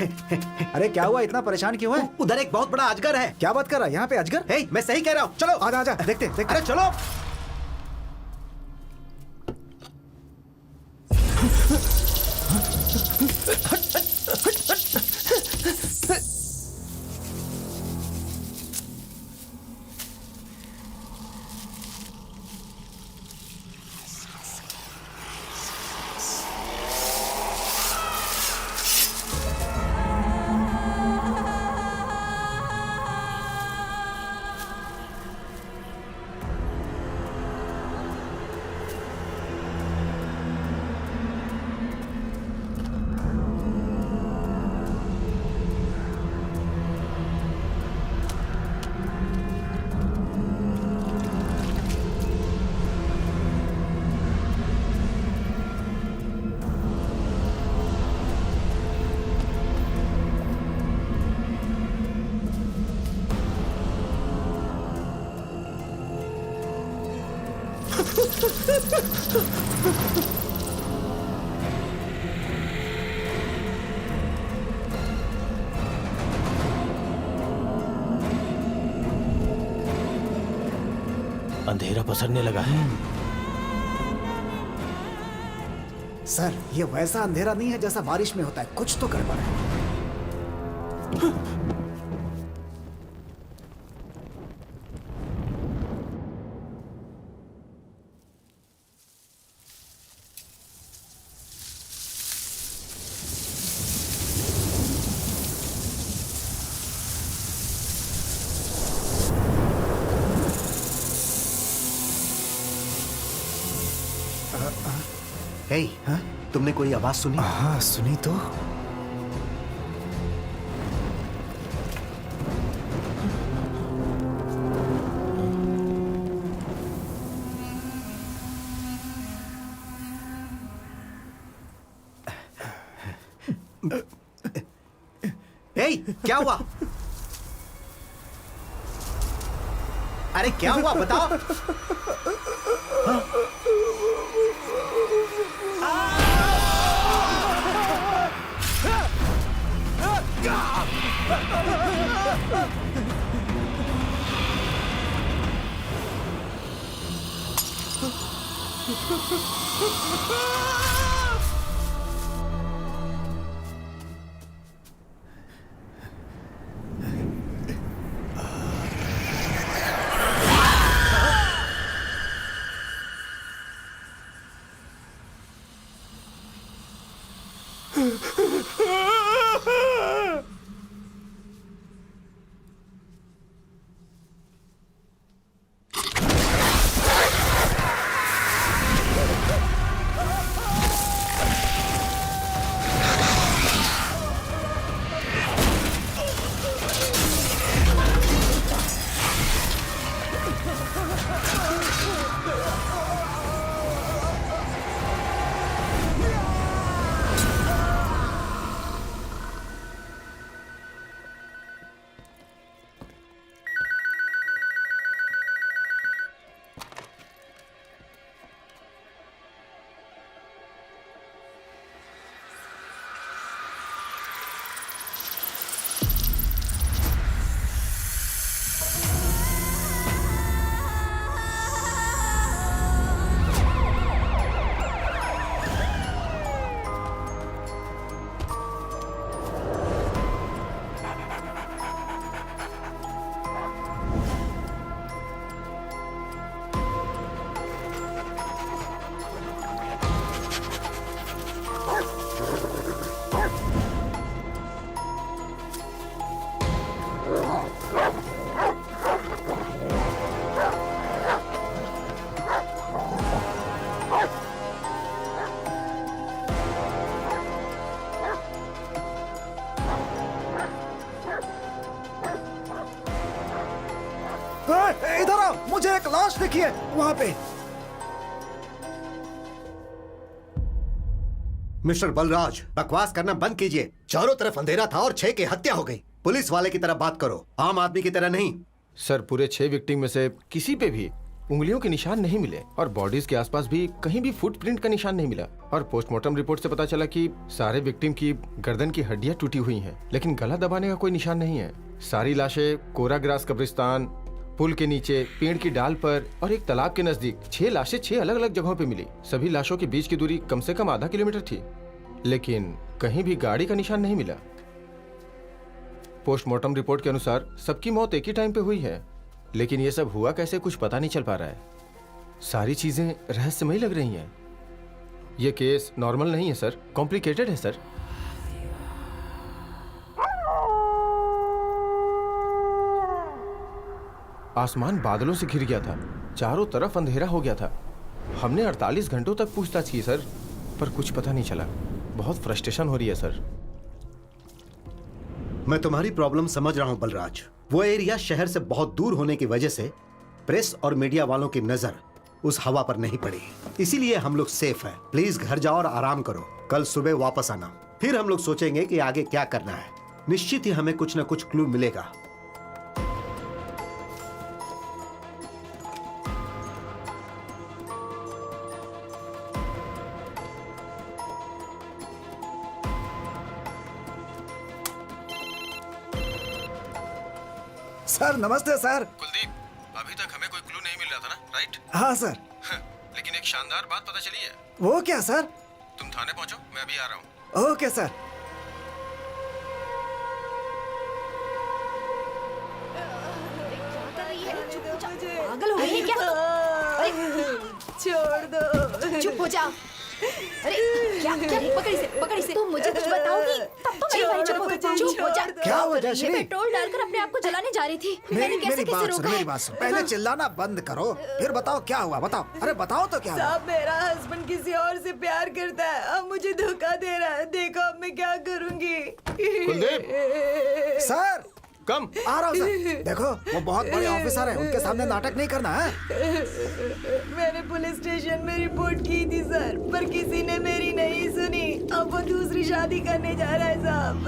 अरे क्या हुआ, इतना परेशान क्यों है? उधर एक बहुत बड़ा अजगर है। क्या बात कर रहा है? यहाँ पे अजगर? हे, मैं सही कह रहा हूँ, चलो आजा आजा, देखते देखते। अरे चलो। अंधेरा पसरने लगा है। सर, ये वैसा अंधेरा नहीं है जैसा बारिश में होता है, कुछ तो गड़बड़ है। हे, तुमने कोई आवाज सुनी? हाँ, सुनी तो। हे, क्या हुआ? अरे क्या हुआ बताओ। इधर आओ, मुझे एक लाश दिखी है वहां पे। मिस्टर बलराज, बकवास करना बंद कीजिए। चारों तरफ अंधेरा था और 6 की हत्या हो गई। पुलिस वाले की तरह बात करो, आम आदमी की तरह नहीं। सर, पूरे 6 विक्टिम में से किसी पे भी उंगलियों के निशान नहीं मिले और बॉडीज के आसपास भी कहीं भी फुटप्रिंट का निशान नहीं मिला। और पोस्टमार्टम रिपोर्ट से पता चला कि सारे विक्टिम की गर्दन की हड्डियां टूटी हुई हैं, लेकिन गला दबाने का कोई निशान नहीं है। सारी लाशें कोरा ग्रास कब्रिस्तान, पुल के नीचे, पेड़ की डाल पर और एक तालाब के नजदीक 6 लाशें 6 अलग अलग जगहों पे मिली। सभी लाशों के बीच की दूरी कम से कम आधा किलोमीटर थी, लेकिन कहीं भी गाड़ी का निशान नहीं मिला। पोस्टमार्टम रिपोर्ट के अनुसार सबकी मौत एक ही टाइम पे हुई है, लेकिन ये सब हुआ कैसे कुछ पता नहीं चल पा रहा है। सारी चीजें रहस्यमयी लग रही हैं। ये केस नॉर्मल नहीं है सर, कॉम्प्लिकेटेड है सर। आसमान बादलों से घिर गया था, चारों तरफ अंधेरा हो गया था। हमने 48 घंटों तक पूछताछ की सर, पर कुछ पता नहीं चला। बहुत फ्रस्ट्रेशन हो रही है सर। मैं तुम्हारी प्रॉब्लम समझ रहा हूं बलराज। वो एरिया शहर से बहुत दूर होने की वजह से प्रेस और मीडिया वालों की नजर उस हवा पर नहीं पड़ी, इसीलिए हम लोग सेफ हैं। प्लीज घर जाओ और आराम करो, कल सुबह वापस आना, फिर हम लोग सोचेंगे कि आगे क्या करना है। निश्चित ही हमें कुछ न कुछ क्लू मिलेगा। सर नमस्ते सर। कुलदीप, अभी तक हमें कोई क्लू नहीं मिल रहा था ना, राइट? हाँ सर। लेकिन एक शानदार बात पता चली है। वो क्या सर? तुम थाने पहुंचो, मैं अभी आ रहा हूँ। Okay sir. पागल हो गई है क्या? छोड़ दो, चुप हो जा। अरे क्या क्या पकड़ी से तुम मुझे कुछ बताओगी तब तो मेरी भाई चुप हो जा। क्या हुआ ये जयश्री? पेट्रोल डालकर अपने आप को जलाने जा रही थी। मैंने कैसे मेरी कैसे बात सुनो, रोका मेरी है? बात सुनो। पहले चिल्लाना बंद करो, फिर बताओ क्या हुआ। बताओ, अरे बताओ तो क्या हुआ। साहब मेरा हस्बैंड किसी और से प्यार करता है, अब मुझे धोखा दे रहा है। देखो अब मैं क्या करूंगी। कुलदीप, सर कम। आ रहा हूँ सर। देखो वो बहुत बड़े ऑफिसर हैं, उनके सामने नाटक नहीं करना है। मैंने पुलिस स्टेशन में रिपोर्ट की थी सर, पर किसी ने मेरी नहीं सुनी। अब वो दूसरी शादी करने जा रहा है साहब।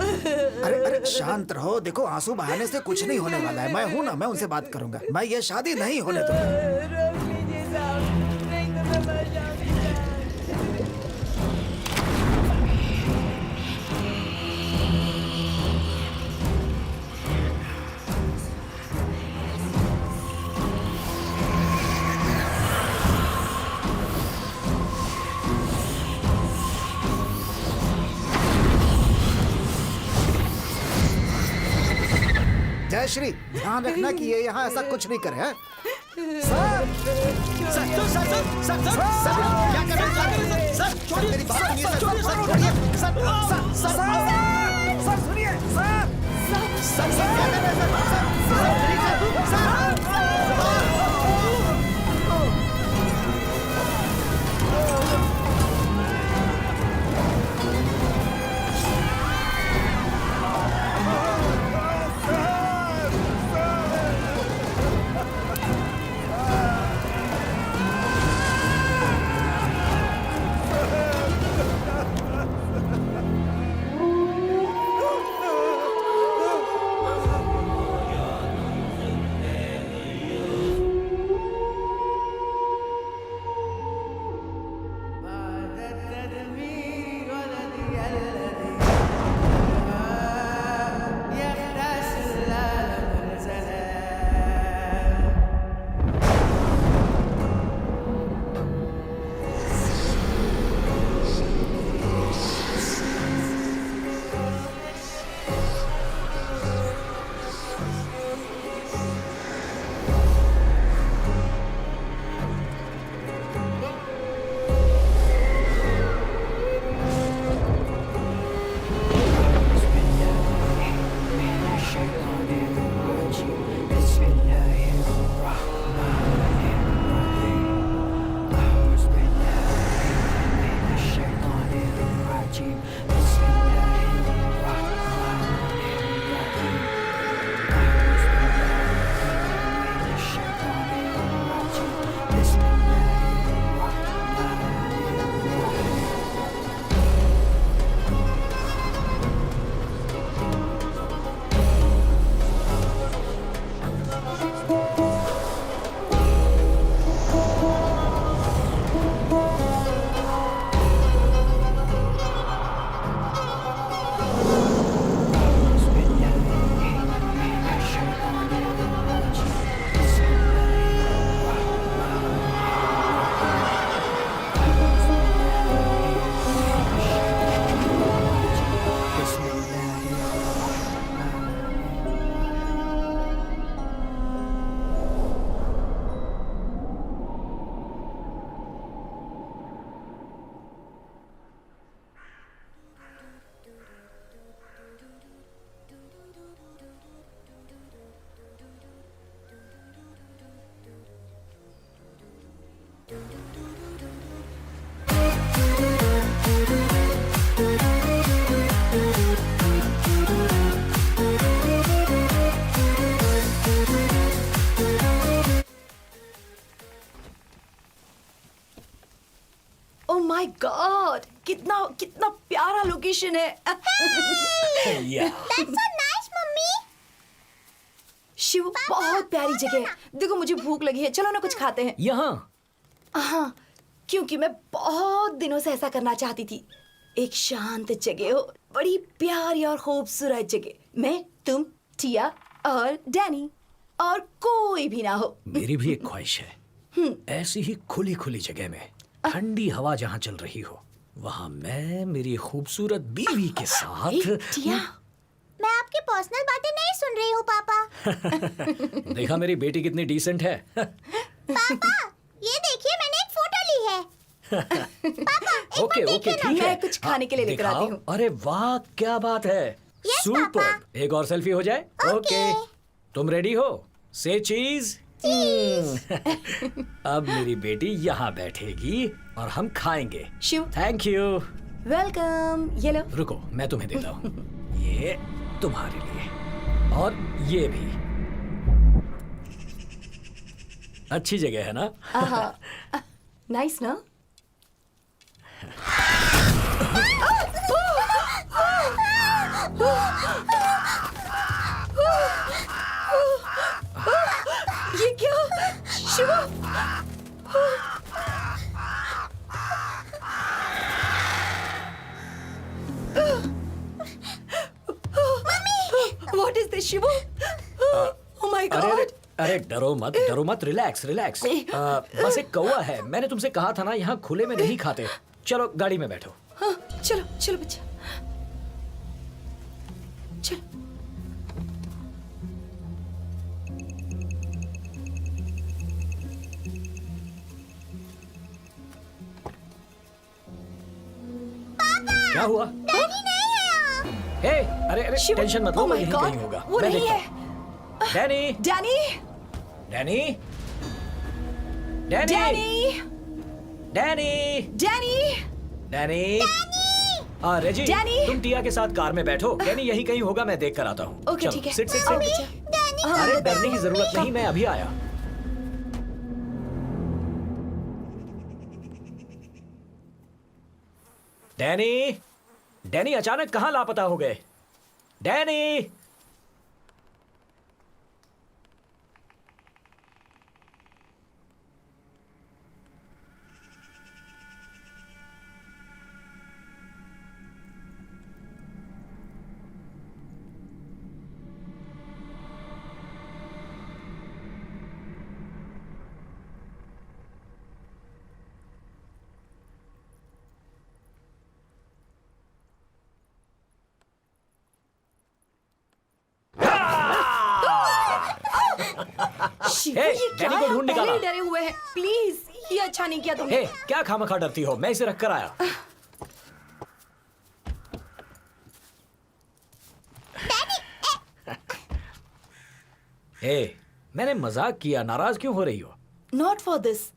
अरे अरे शांत रहो। देखो आंसू बहाने से कुछ नहीं होने वाला है। मैं हूँ ना, मैं उनसे बात करूंगा। मैं ये शादी नहीं होने दूंगा। रोक लीजिए साहब, नहीं तो मैं मर जाऊंगी साहब। जयश्री ध्यान रखना कि ये यहाँ ऐसा कुछ नहीं करे। हैं? सर क्या कर रहे हैं सर? छोड़िए मेरी बात सुनिए सर। सर सुनिए सर। क्या कर रहे हैं सर? गॉड, कितना कितना प्यारा लोकेशन है। शिव, बहुत प्यारी जगह है। देखो मुझे भूख लगी है, चलो ना कुछ खाते हैं। यहाँ हाँ, क्योंकि मैं बहुत दिनों से ऐसा करना चाहती थी। एक शांत जगह हो, बड़ी प्यारी और खूबसूरत जगह। मैं, तुम, टिया और डैनी, और कोई भी ना हो। मेरी भी एक ख्वाहिश है, ऐसी ही खुली खुली जगह में ठंडी हवा जहाँ चल रही हो, वहाँ मैं मेरी खूबसूरत बीवी के साथ। टिया, मैं आपकी पर्सनल बातें नहीं सुन रही हूँ पापा। देखा मेरी बेटी कितनी डिसेंट है। पापा, ये देखिए मैंने एक फोटो ली है। पापा, एक ओके बार ओके देखिए ना। ठीक है, मैं कुछ खाने के लिए लेकर दिखाओ। आती हूँ। अरे वाह क्या बात है, Yes, सुपर। पापा। एक और सेल्फी हो जाए। ओके, तुम रेडी हो? से चीज। अब मेरी बेटी यहाँ बैठेगी और हम खाएंगे। Shiv, thank you. वेलकम। ये लो। रुको मैं तुम्हें देता हूँ, ये तुम्हारे लिए, और ये भी। अच्छी जगह है ना? नाइस ना? ये क्या? Shiv, what is this Shiv? Oh my अरे अरे गॉड। अरे डरो मत, रिलैक्स रिलैक्स। बस एक कौवा है, मैंने तुमसे कहा था ना यहाँ खुले में नहीं खाते। चलो गाड़ी में बैठो। हाँ, चलो चलो बच्चा, चलो। क्या हुआ? हे, अरे अरे शिव, टेंशन मत लो, oh वो my यहीं God, कहीं होगा। वो मैं नहीं देखता है। हूँ। Danny, Danny, Danny, Danny, Danny, Danny, Danny, Danny. हाँ रेजी, डैनी। तुम टिया के साथ कार में बैठो, डैनी यहीं कहीं होगा, मैं देख कर आता हूँ। ओके चलो, ठीक है। Sit sit okay, sit. अच्छा। हाँ, अरे डरने की जरूरत नहीं, मैं अभी आया। डैनी, डैनी अचानक कहाँ लापता हो गए? डैनी, शिव, हे, ये क्या डैनी को है? ढूंढ पहले निकाला। ही डरे हुए हैं। प्लीज, ये अच्छा नहीं किया तुमने। हे, क्या खामखा डरती हो? मैं इसे रख कर आया। हे, मैंने मजाक किया, नाराज क्यों हो रही हो? Not for this.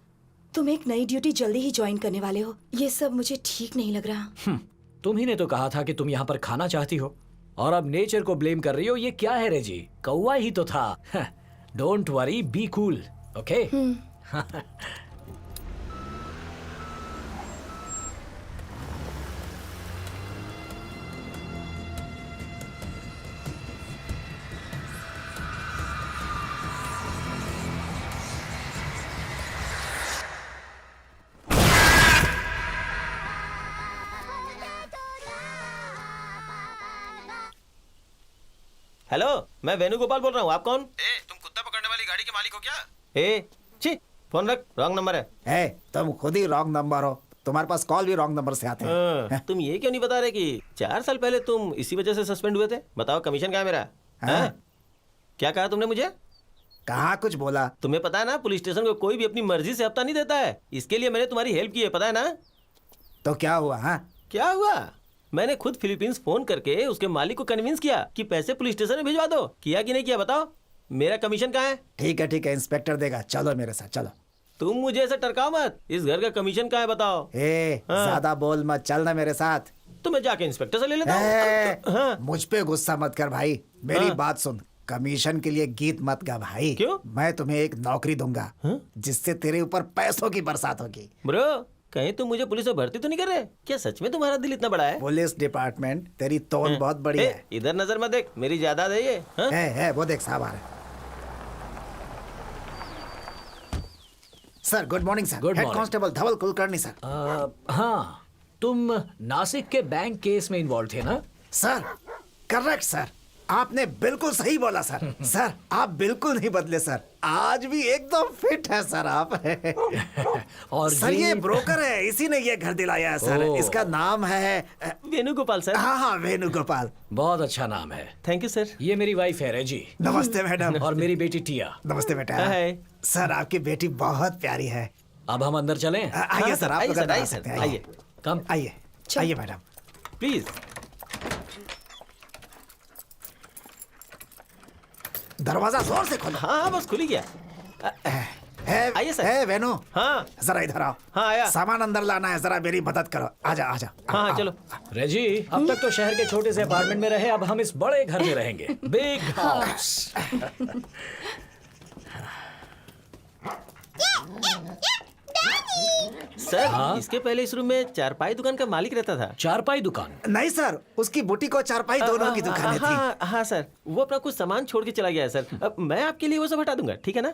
तुम एक नई ड्यूटी जल्दी ही ज्वाइन करने वाले हो, ये सब मुझे ठीक नहीं लग रहा। तुम ही ने तो कहा था कि तुम यहाँ पर खाना चाहती हो, और अब नेचर को ब्लेम कर रही हो। ये क्या है रेजी? कौवा ही तो था। Don't worry, be cool, okay? Hello, मैं वेणुगोपाल बोल रहा हूँ। आप कौन? तुम कुत्ता पकड़ने वाली गाड़ी के मालिक हो क्या? छी, फोन रख, रॉन्ग नंबर है। ए, तुम खुद ही रॉन्ग नंबर हो, तुम्हारे पास कॉल भी रॉन्ग नंबर से आते हैं। तुम ये क्यों नहीं बता रहे कि 4 साल पहले तुम इसी वजह से सस्पेंड हुए थे? बताओ कमीशन क्या है मेरा? हाँ? क्या कहा तुमने मुझे? कहाँ कुछ बोला? तुम्हें पता है ना, पुलिस स्टेशन को कोई भी अपनी मर्जी से हफ्ता नहीं देता है। इसके लिए मैंने तुम्हारी हेल्प की है, पता है ना? तो क्या हुआ? हाँ, क्या हुआ? मैंने खुद फिलीपींस फोन करके उसके मालिक को कन्विंस किया कि पैसे पुलिस स्टेशन में भिजवा दो। किया कि नहीं किया बताओ? मेरा कमीशन कहाँ है? ठीक है, इंस्पेक्टर देगा। चलो मेरे साथ, चलो। तुम मुझे ऐसे टरकाओ मत। इस घर का कमीशन कहाँ है बताओ? ज्यादा बोल मत, चलना मेरे साथ। तो मैं जाके इंस्पेक्टर से ले लेता ए, हूँ। हाँ। मुझ पे गुस्सा मत कर भाई, मेरी हाँ। बात सुन। कमीशन के लिए गीत मत गा भाई। क्यों? मैं तुम्हें एक नौकरी दूंगा जिससे तेरे ऊपर पैसों की बरसात होगी। ब्रो, कहीं तुम मुझे पुलिस में भर्ती तो नहीं कर रहे? क्या सच में तुम्हारा दिल इतना बड़ा है? पुलिस डिपार्टमेंट, तेरी तोन बहुत बड़ी ए, है। इधर नजर मत देख, मेरी जायदाद है ये। हाँ? है वो देख साहब आ रहे हैं। Sir good morning sir. Good हेड morning. Constable Dhaval Kulkarni sir. हाँ, तुम नासिक के बैंक केस में इन्वॉल्व थे ना? सर करेक्ट सर, आपने बिल्कुल सही बोला सर। सर आप बिल्कुल नहीं बदले सर, आज भी एकदम फिट है सर आप। और सर ये ब्रोकर है, इसी ने ये घर दिलाया है सर। ओह। इसका नाम है वेणुगोपाल सर। हाँ हाँ वेणुगोपाल। बहुत अच्छा नाम है। Thank you sir. ये मेरी वाइफ है रेजी, नमस्ते मैडम। और मेरी बेटी टिया। नमस्ते बेटा। हाय। सर आपकी बेटी बहुत प्यारी है। अब हम अंदर चलें? आइए सर, आप आइए लोग सर, अंदर आ आइए सकते सर, हैं। आइए। कम। आइए आइए मैडम। प्लीज। दरवाजा जोर से खोलो। हाँ हाँ, बस खुल ही गया। आइए सर। है वेणु, हाँ जरा इधर आओ। हाँ, आया। सामान अंदर लाना है, जरा मेरी मदद करो। आजा आजा। हाँ हाँ, चलो। रेजी, अब तक तो शहर के छोटे से अपार्टमेंट में रहे, अब हम इस बड़े घर में रहेंगे। Big house. सर इसके पहले इस रूम में चारपाई दुकान का मालिक रहता था। चारपाई दुकान? नहीं सर, उसकी बुटी को चारपाई दोनों की दुकानें थी। हाँ हाँ सर, वो अपना कुछ सामान छोड़ के चला गया है सर। अब मैं आपके लिए वो सब हटा दूंगा, ठीक है ना?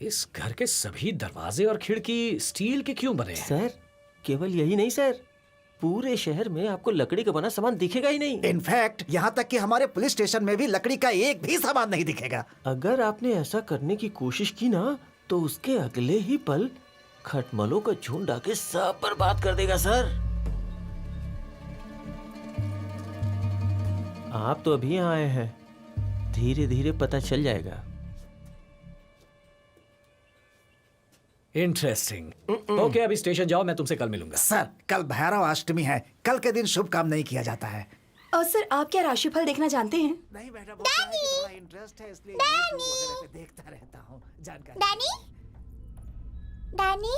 इस घर के सभी दरवाजे और खिड़की स्टील के क्यों बने हैं? सर केवल यही नहीं सर, पूरे शहर में आपको लकड़ी का बना सामान दिखेगा ही नहीं। इनफैक्ट यहाँ तक कि हमारे पुलिस स्टेशन में भी लकड़ी का एक भी सामान नहीं दिखेगा। अगर आपने ऐसा करने की कोशिश की ना, तो उसके अगले ही पल खटमलों का झुंड आके सब बर्बाद कर देगा सर। आप तो अभी आए हैं, धीरे धीरे पता चल जाएगा। इंटरेस्टिंग। ओके, अभी स्टेशन जाओ, मैं तुमसे कल मिलूंगा। सर कल भैरव अष्टमी है, कल के दिन शुभ काम नहीं किया जाता है। और सर आप क्या राशिफल देखना जानते हैं? नहीं मैडम, थोड़ा इंटरेस्ट है इसलिए YouTube वगैरह पे देखता रहता हूँ जानकारी। डैनी डैनी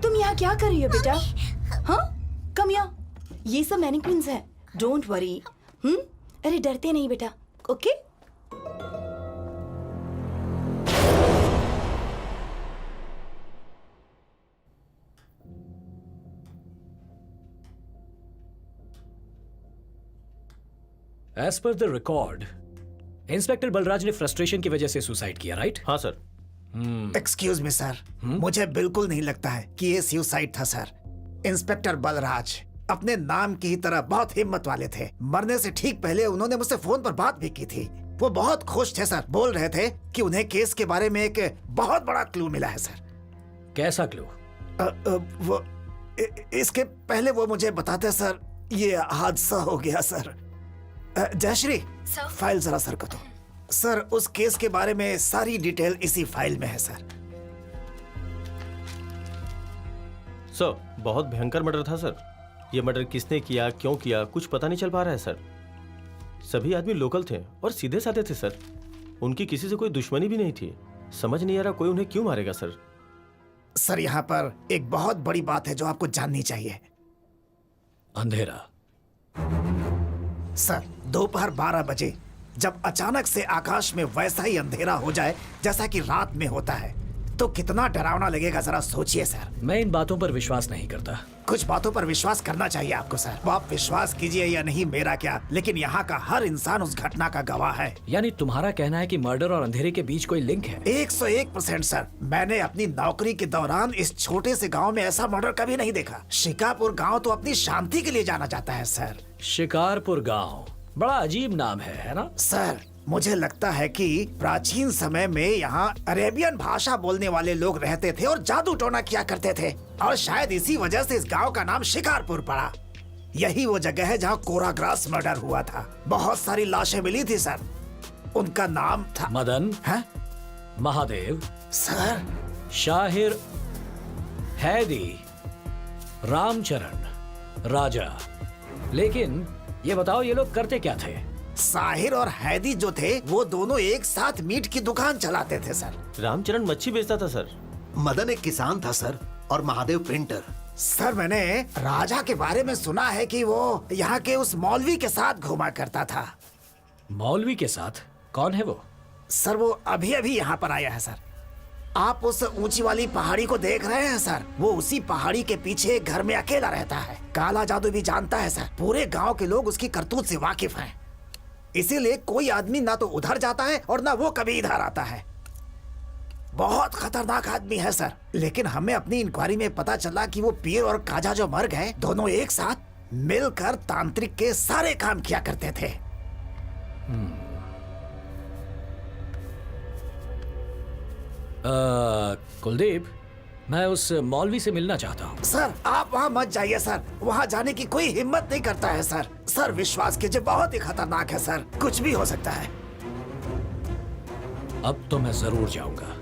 तुम यहाँ क्या कर रही हो बेटा? हाँ कम यहाँ, ये सब मैनिक्विन्स हैं, डोंट वरी। अरे डरते नहीं बेटा, okay? As per the record, inspector Balraj ने फ्रस्ट्रेशन की वजह से सुसाइड किया, राइट? हाँ सर। एक्सक्यूज मी सर, मुझे बिल्कुल नहीं लगता है कि ये सुसाइड था सर। इंस्पेक्टर बलराज अपने नाम की ही तरह बहुत हिम्मत वाले थे। मरने से ठीक पहले उन्होंने मुझसे फोन पर बात भी की थी। वो बहुत खुश थे सर, बोल रहे थे कि उन्हें केस के बारे में एक बहुत बड़ा क्लू मिला है सर। कैसा क्लू? वो इसके पहले वो मुझे बताते सर, ये हादसा हो गया सर। जयश्री, सर? फाइल जरा सर को दो। सर, उस केस के बारे में सारी डिटेल इसी फाइल में है सर। सर, बहुत भयंकर मर्डर था सर। ये मर्डर किसने किया, क्यों किया, कुछ पता नहीं चल पा रहा है सर। सभी आदमी लोकल थे और सीधे साधे थे सर। उनकी किसी से कोई दुश्मनी भी नहीं थी। समझ नहीं आ रहा कोई उन्हें क्यों मारेगा सर। सर, यहाँ पर एक बहुत बड़ी बात है जो आपको जाननी चाहिए। अंधेरा। सर, दोपहर 12 बजे जब अचानक से आकाश में वैसा ही अंधेरा हो जाए जैसा कि रात में होता है, तो कितना डरावना लगेगा, जरा सोचिए सर। मैं इन बातों पर विश्वास नहीं करता। कुछ बातों पर विश्वास करना चाहिए आपको सर। वो आप विश्वास कीजिए या नहीं, मेरा क्या, लेकिन यहाँ का हर इंसान उस घटना का गवाह है। यानी तुम्हारा कहना है कि मर्डर और अंधेरे के बीच कोई लिंक है? 101% सर। मैंने अपनी नौकरी के दौरान इस छोटे से गांव में ऐसा मर्डर कभी नहीं देखा। शिकापुर गांव तो अपनी शांति के लिए जाना जाता है सर। शिकारपुर गांव, बड़ा अजीब नाम है ना? सर, मुझे लगता है कि प्राचीन समय में यहाँ अरेबियन भाषा बोलने वाले लोग रहते थे और जादू टोना किया करते थे, और शायद इसी वजह से इस गांव का नाम शिकारपुर पड़ा। यही वो जगह है जहाँ कोराग्रास मर्डर हुआ था। बहुत सारी लाशें मिली थी सर। उनका नाम था मदन, है? महादेव, सर, शाहिर, हैदी, रामचरण, राजा। लेकिन ये बताओ, ये लोग करते क्या थे? साहिर और हैदी जो थे वो दोनों एक साथ मीट की दुकान चलाते थे सर। रामचरण मच्छी बेचता था सर। मदन एक किसान था सर, और महादेव प्रिंटर। सर, मैंने राजा के बारे में सुना है कि वो यहाँ के उस मौलवी के साथ घूमा करता था। मौलवी के साथ? कौन है वो? सर, वो अभी अभी यहाँ पर आया है सर। आप उस ऊंची वाली पहाड़ी को देख रहे हैं सर? वो उसी पहाड़ी के पीछे एक घर में अकेला रहता है। काला जादू भी जानता है सर। पूरे गांव के लोग उसकी करतूत से वाकिफ हैं। इसीलिए कोई आदमी ना तो उधर जाता है और ना वो कभी इधर आता है। बहुत खतरनाक आदमी है सर। लेकिन हमें अपनी इंक्वायरी में पता चला कि वो पीर और काजा जो मर गए, दोनों एक साथ मिलकर तांत्रिक के सारे काम किया करते थे। कुलदीप, मैं उस मौलवी से मिलना चाहता हूँ। सर, आप वहाँ मत जाइए सर। वहाँ जाने की कोई हिम्मत नहीं करता है सर। सर, विश्वास कीजिए, बहुत ही खतरनाक है सर। कुछ भी हो सकता है। अब तो मैं जरूर जाऊंगा।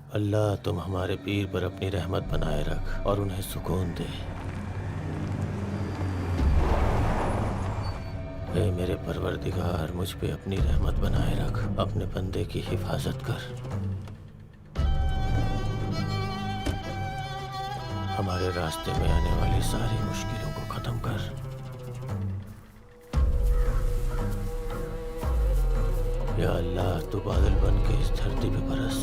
अल्लाह, तुम हमारे पीर पर अपनी रहमत बनाए रख और उन्हें सुकून दे। ऐ मेरे परवरदिगार, मुझ पे अपनी रहमत बनाए रख, अपने बंदे की हिफाजत कर। हमारे रास्ते में आने वाली सारी मुश्किलों को खत्म कर। या अल्लाह, तू बादल बन के इस धरती पे बरस।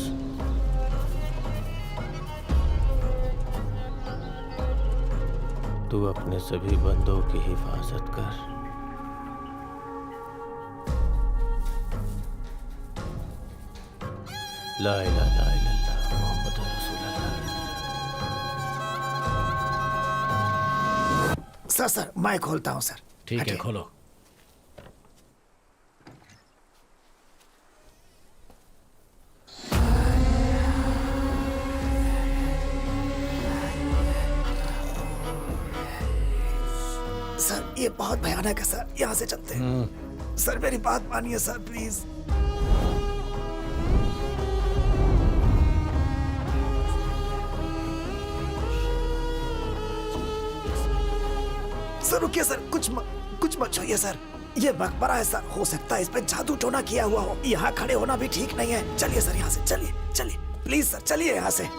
तू अपने सभी बंदों की हिफाजत कर। ला इलाहा इल्लल्लाह मुहम्मद रसूलुल्लाह। सर, मैं खोलता हूँ सर। ठीक है, हटिए। खोलो। सर, ये बहुत भयानक है सर। यहाँ से चलते हैं। सर, मेरी बात मानिए सर, प्लीज। सर, रुकिए सर। कुछ मत छूइए सर। ये मकबरा है सर। हो सकता है इस पे जादू टोना किया हुआ हो। यहाँ खड़े होना भी ठीक नहीं है। चलिए सर, यहाँ से चलिए प्लीज सर, चलिए यहाँ से।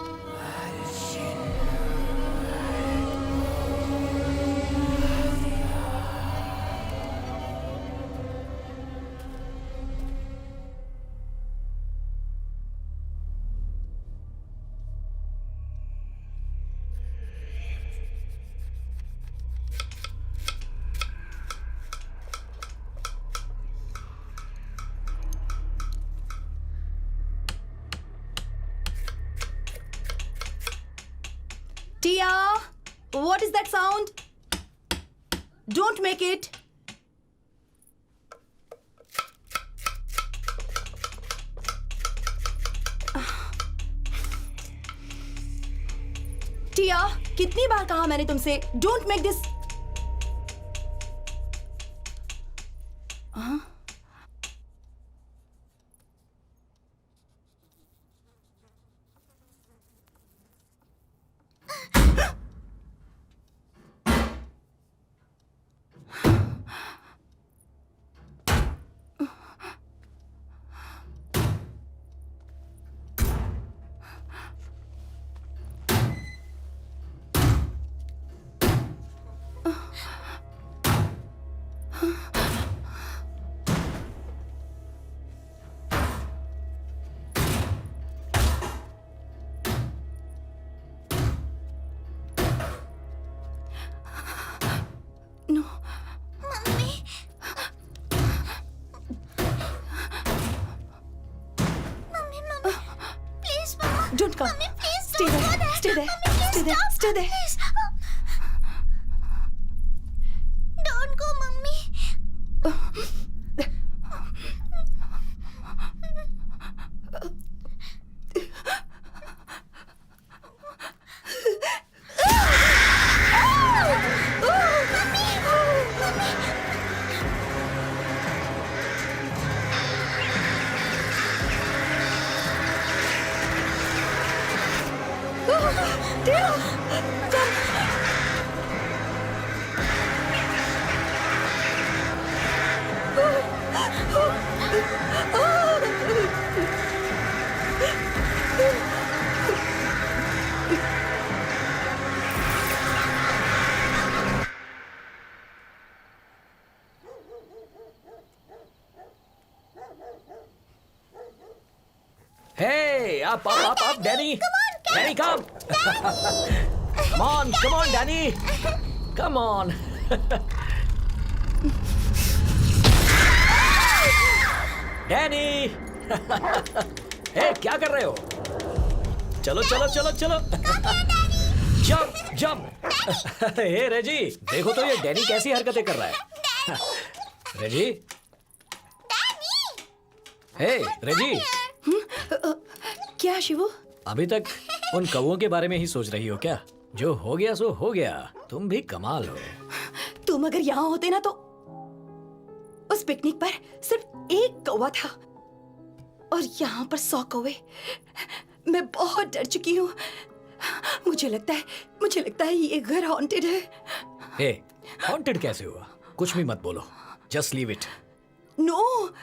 What is that sound? Don't make it. टिया, कितनी बार कहा मैंने तुमसे don't make this. Don't come. Mummy, please Stay don't there. go there. Stay there. Mummy, please Stay there. stop. Stay there. Please. Don't go, Mummy. Hey, up, Danny. Danny, come. Come on, Danny. Come on. Danny. Hey, क्या कर रहे हो? चलो, चलो, चलो, चलो. Jump, jump. Hey, रेजी, देखो तो ये डैनी कैसी हरकतें कर रहा है. रेजी. Hey, रेजी. क्या शिवू? अभी तक उन कौवों के बारे में ही सोच रही हो क्या? जो हो गया सो हो गया। तुम भी कमाल हो। तुम अगर यहाँ होते ना तो उस पिकनिक पर सिर्फ एक कौवा था और यहाँ पर 100 कौवे। मैं बहुत डर चुकी हूँ। मुझे लगता है ये घर हॉन्टेड है। हे, हॉन्टेड कैसे हुआ? कुछ भी मत बोलो। Just leave it. नो,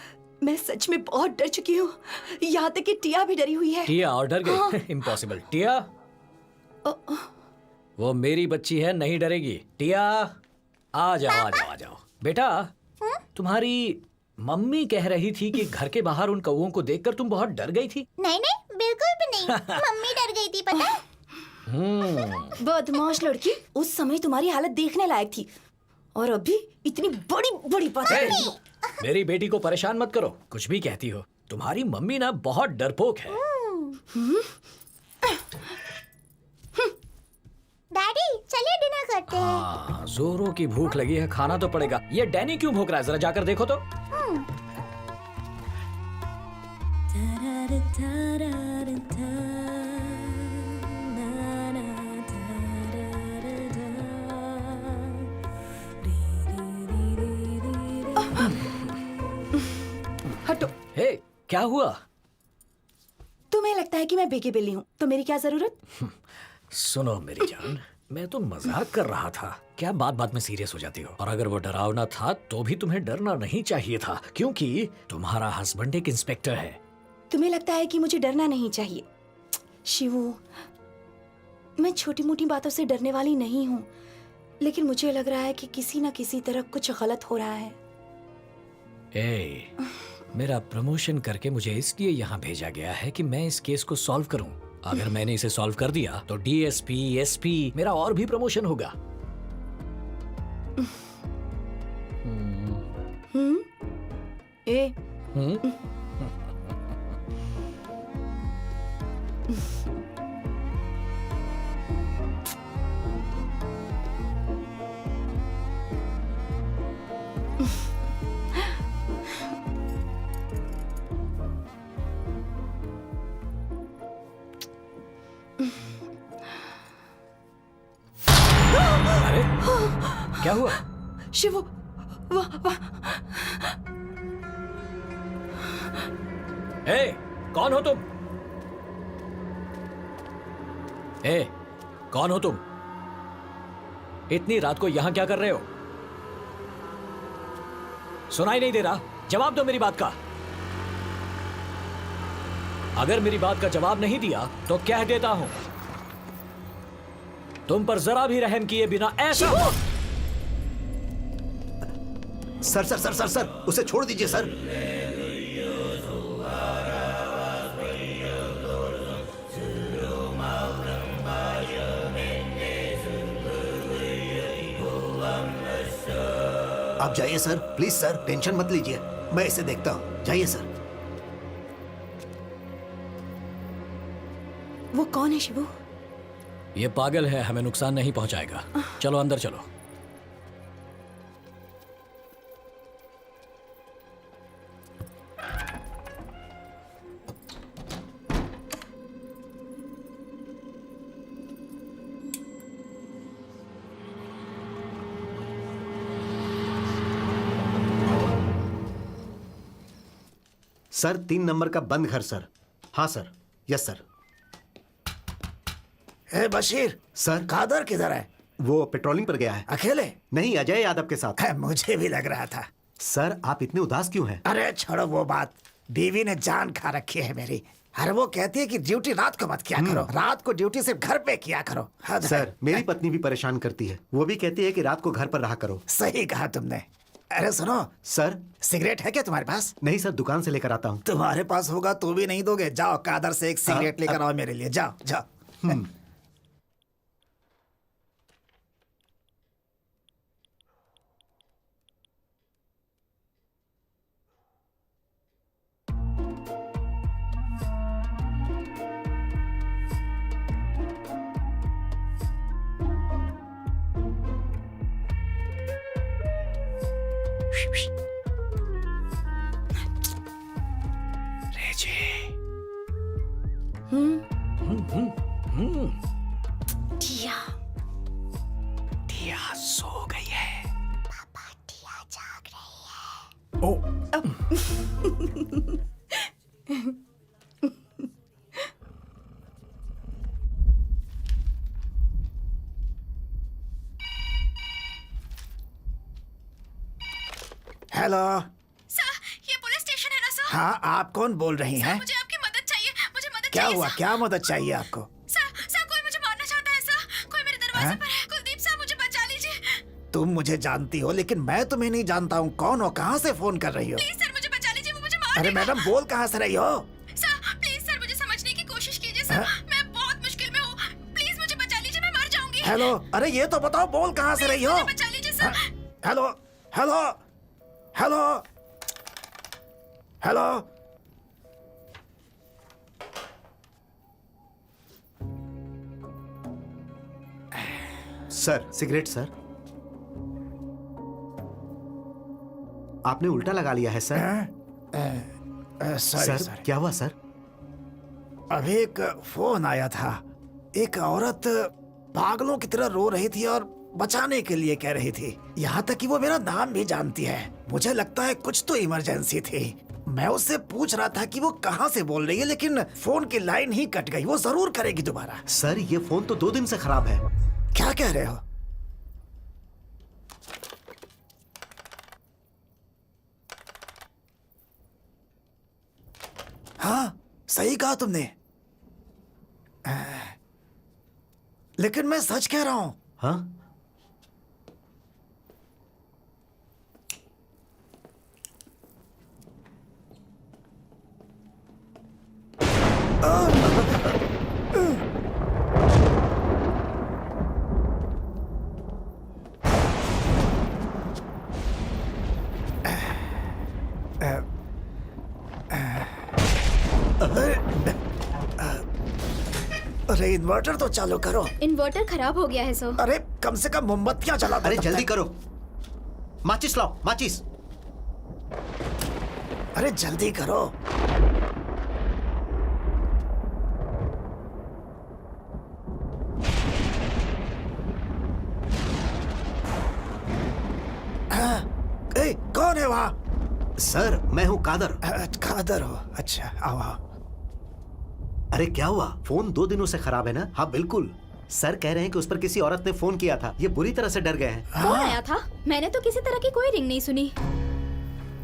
मैं सच में बहुत डर चुकी हूँ। यहाँ तक कि टिया भी डरी हुई है। टिया और डर गई? इम्पॉसिबल। टिया, वो मेरी बच्ची है, नहीं डरेगी। टिया, आ जाओ, आ जाओ, आ जाओ। बेटा, तुम्हारी मम्मी कह रही थी कि घर के बाहर उन कौवों को देखकर तुम बहुत डर गई थी। नहीं नहीं, बिल्कुल भी नहीं। मम्मी डर गई थी, पता है? बदमाश लड़की, उस समय तुम्हारी हालत देखने लायक थी और अभी इतनी बड़ी बड़ी बातें कर रही हो। मेरी बेटी को परेशान मत करो। कुछ भी कहती हो। तुम्हारी मम्मी ना बहुत डरपोक है। डैडी, चलिए डिनर करते हैं। हाँ, जोरों की भूख लगी है, खाना तो पड़ेगा। ये डैनी क्यों भूख रहा है? जरा जाकर देखो तो। हटो। हे, क्या हुआ? तुम्हें लगता है कि मैं बेगी बिल्ली हूँ तो मेरी क्या जरूरत? सुनो मेरी जान, मैं तो मजाक कर रहा था। क्या बात बात में सीरियस हो जाती हो? और अगर वो डरावना था तो भी तुम्हें डरना नहीं चाहिए था, क्योंकि तुम्हारा हस्बैंड एक इंस्पेक्टर है। तुम्हें लगता है कि मुझे डरना नहीं चाहिए? शिवू, मैं छोटी मोटी बातों से डरने वाली नहीं हूँ, लेकिन मुझे लग रहा है कि किसी न किसी तरह कुछ गलत हो रहा है। मेरा प्रमोशन करके मुझे इसलिए यहाँ भेजा गया है कि मैं इस केस को सॉल्व करूं। अगर मैंने इसे सॉल्व कर दिया तो डीएसपी, एसपी, मेरा और भी प्रमोशन होगा। क्या हुआ? शिवू ए, कौन हो तुम? ए, कौन हो तुम? इतनी रात को यहां क्या कर रहे हो? सुनाई नहीं दे रहा? जवाब दो मेरी बात का। अगर मेरी बात का जवाब नहीं दिया तो कह देता हूं, तुम पर जरा भी रहम किए बिना ऐसा sir sir sir sir sir, उसे छोड़ दीजिए सर। आप जाइए सर, प्लीज सर, टेंशन मत लीजिए, मैं इसे देखता हूं। जाइए सर। वो कौन है शिवू? ये पागल है, हमें नुकसान नहीं पहुंचाएगा। चलो अंदर चलो। सर 3 नंबर का बंद घर सर। हाँ सर, यस सर। ए बशीर, सर कादर किधर है? वो पेट्रोलिंग पर गया है। अकेले? नहीं, अजय यादव के साथ। मुझे भी लग रहा था। सर आप इतने उदास क्यों हैं? अरे छोड़ो वो बात, बीवी ने जान खा रखी है मेरी। अरे वो कहती है कि ड्यूटी रात को मत किया करो, रात को ड्यूटी सिर्फ घर पे किया करो। सर मेरी पत्नी भी परेशान करती है, वो भी कहती है कि रात को घर पर रहा करो। सही कहा तुमने। अरे सुनो सर। सिगरेट है क्या तुम्हारे पास? नहीं सर, दुकान से लेकर आता हूँ। तुम्हारे पास होगा तो भी नहीं दोगे? जाओ कादर से एक सिगरेट लेकर आओ मेरे लिए, जाओ जाओ। टिया टिया सो गई है। पापा, टिया जाग रही है। ओ हेलो। सर, ये पुलिस स्टेशन है ना सर? हाँ, आप कौन बोल रही हैं? मुझे आपकी मदद चाहिए, मुझे मदद क्या चाहिए हुआ? सर। क्या मदद चाहिए आपको? सर कोई मुझे मारना चाहता है सर, कोई मेरे दरवाजे हाँ? पर है। कुलदीप सर मुझे बचा लीजिए। तुम मुझे जानती हो लेकिन मैं तुम्हें नहीं जानता हूँ। कौन हो? कहाँ से फोन कर रही हो? प्लीज सर मुझे बचा लीजिए, वो मुझे मार अरे देगा। मैडम, बोल कहाँ से रही हो? सर प्लीज सर मुझे समझने की कोशिश कीजिए सर, हाँ? मैं बहुत मुश्किल में हूँ। प्लीज मुझे बचा लीजिए, मैं मर जाऊंगी। हेलो, अरे ये तो बताओ, बोल कहाँ से रही हो? मुझे बचा लीजिए sir. Hello hello hello hello. Sir cigarette sir. आपने उल्टा लगा लिया है सर। Sorry sir sorry. क्या हुआ सर? अभी एक फोन आया था। एक औरत पागलों की तरह रो रही थी और बचाने के लिए कह रही थी। यहाँ तक कि वो मेरा नाम भी जानती है। मुझे लगता है कुछ तो इमरजेंसी थी। मैं उससे पूछ रहा था कि वो कहाँ से बोल रही है, लेकिन फोन की लाइन ही कट गई। वो जरूर करेगी दोबारा। सर ये फोन तो 2 दिन से खराब है। क्या कह रहे हो? हाँ, सही कहा तुमने। लेकिन मैं सच कह रहा हूं। हाँ अरे इन्वर्टर तो चालू करो। इन्वर्टर खराब हो गया है सर। अरे कम से कम मोमबत्तियां जला दो। अरे तब जल्दी तक। करो, माचिस लाओ, माचिस। अरे जल्दी करो। सर मैं हूँ कादर। कादर हो? अच्छा, आओ आओ। अरे क्या हुआ? फोन 2 दिनों से खराब है ना? हाँ बिल्कुल। सर कह रहे हैं कि उस पर किसी औरत ने फोन किया था। ये बुरी तरह से डर गए हैं। कौन आया था? मैंने तो किसी तरह की कोई रिंग नहीं सुनी।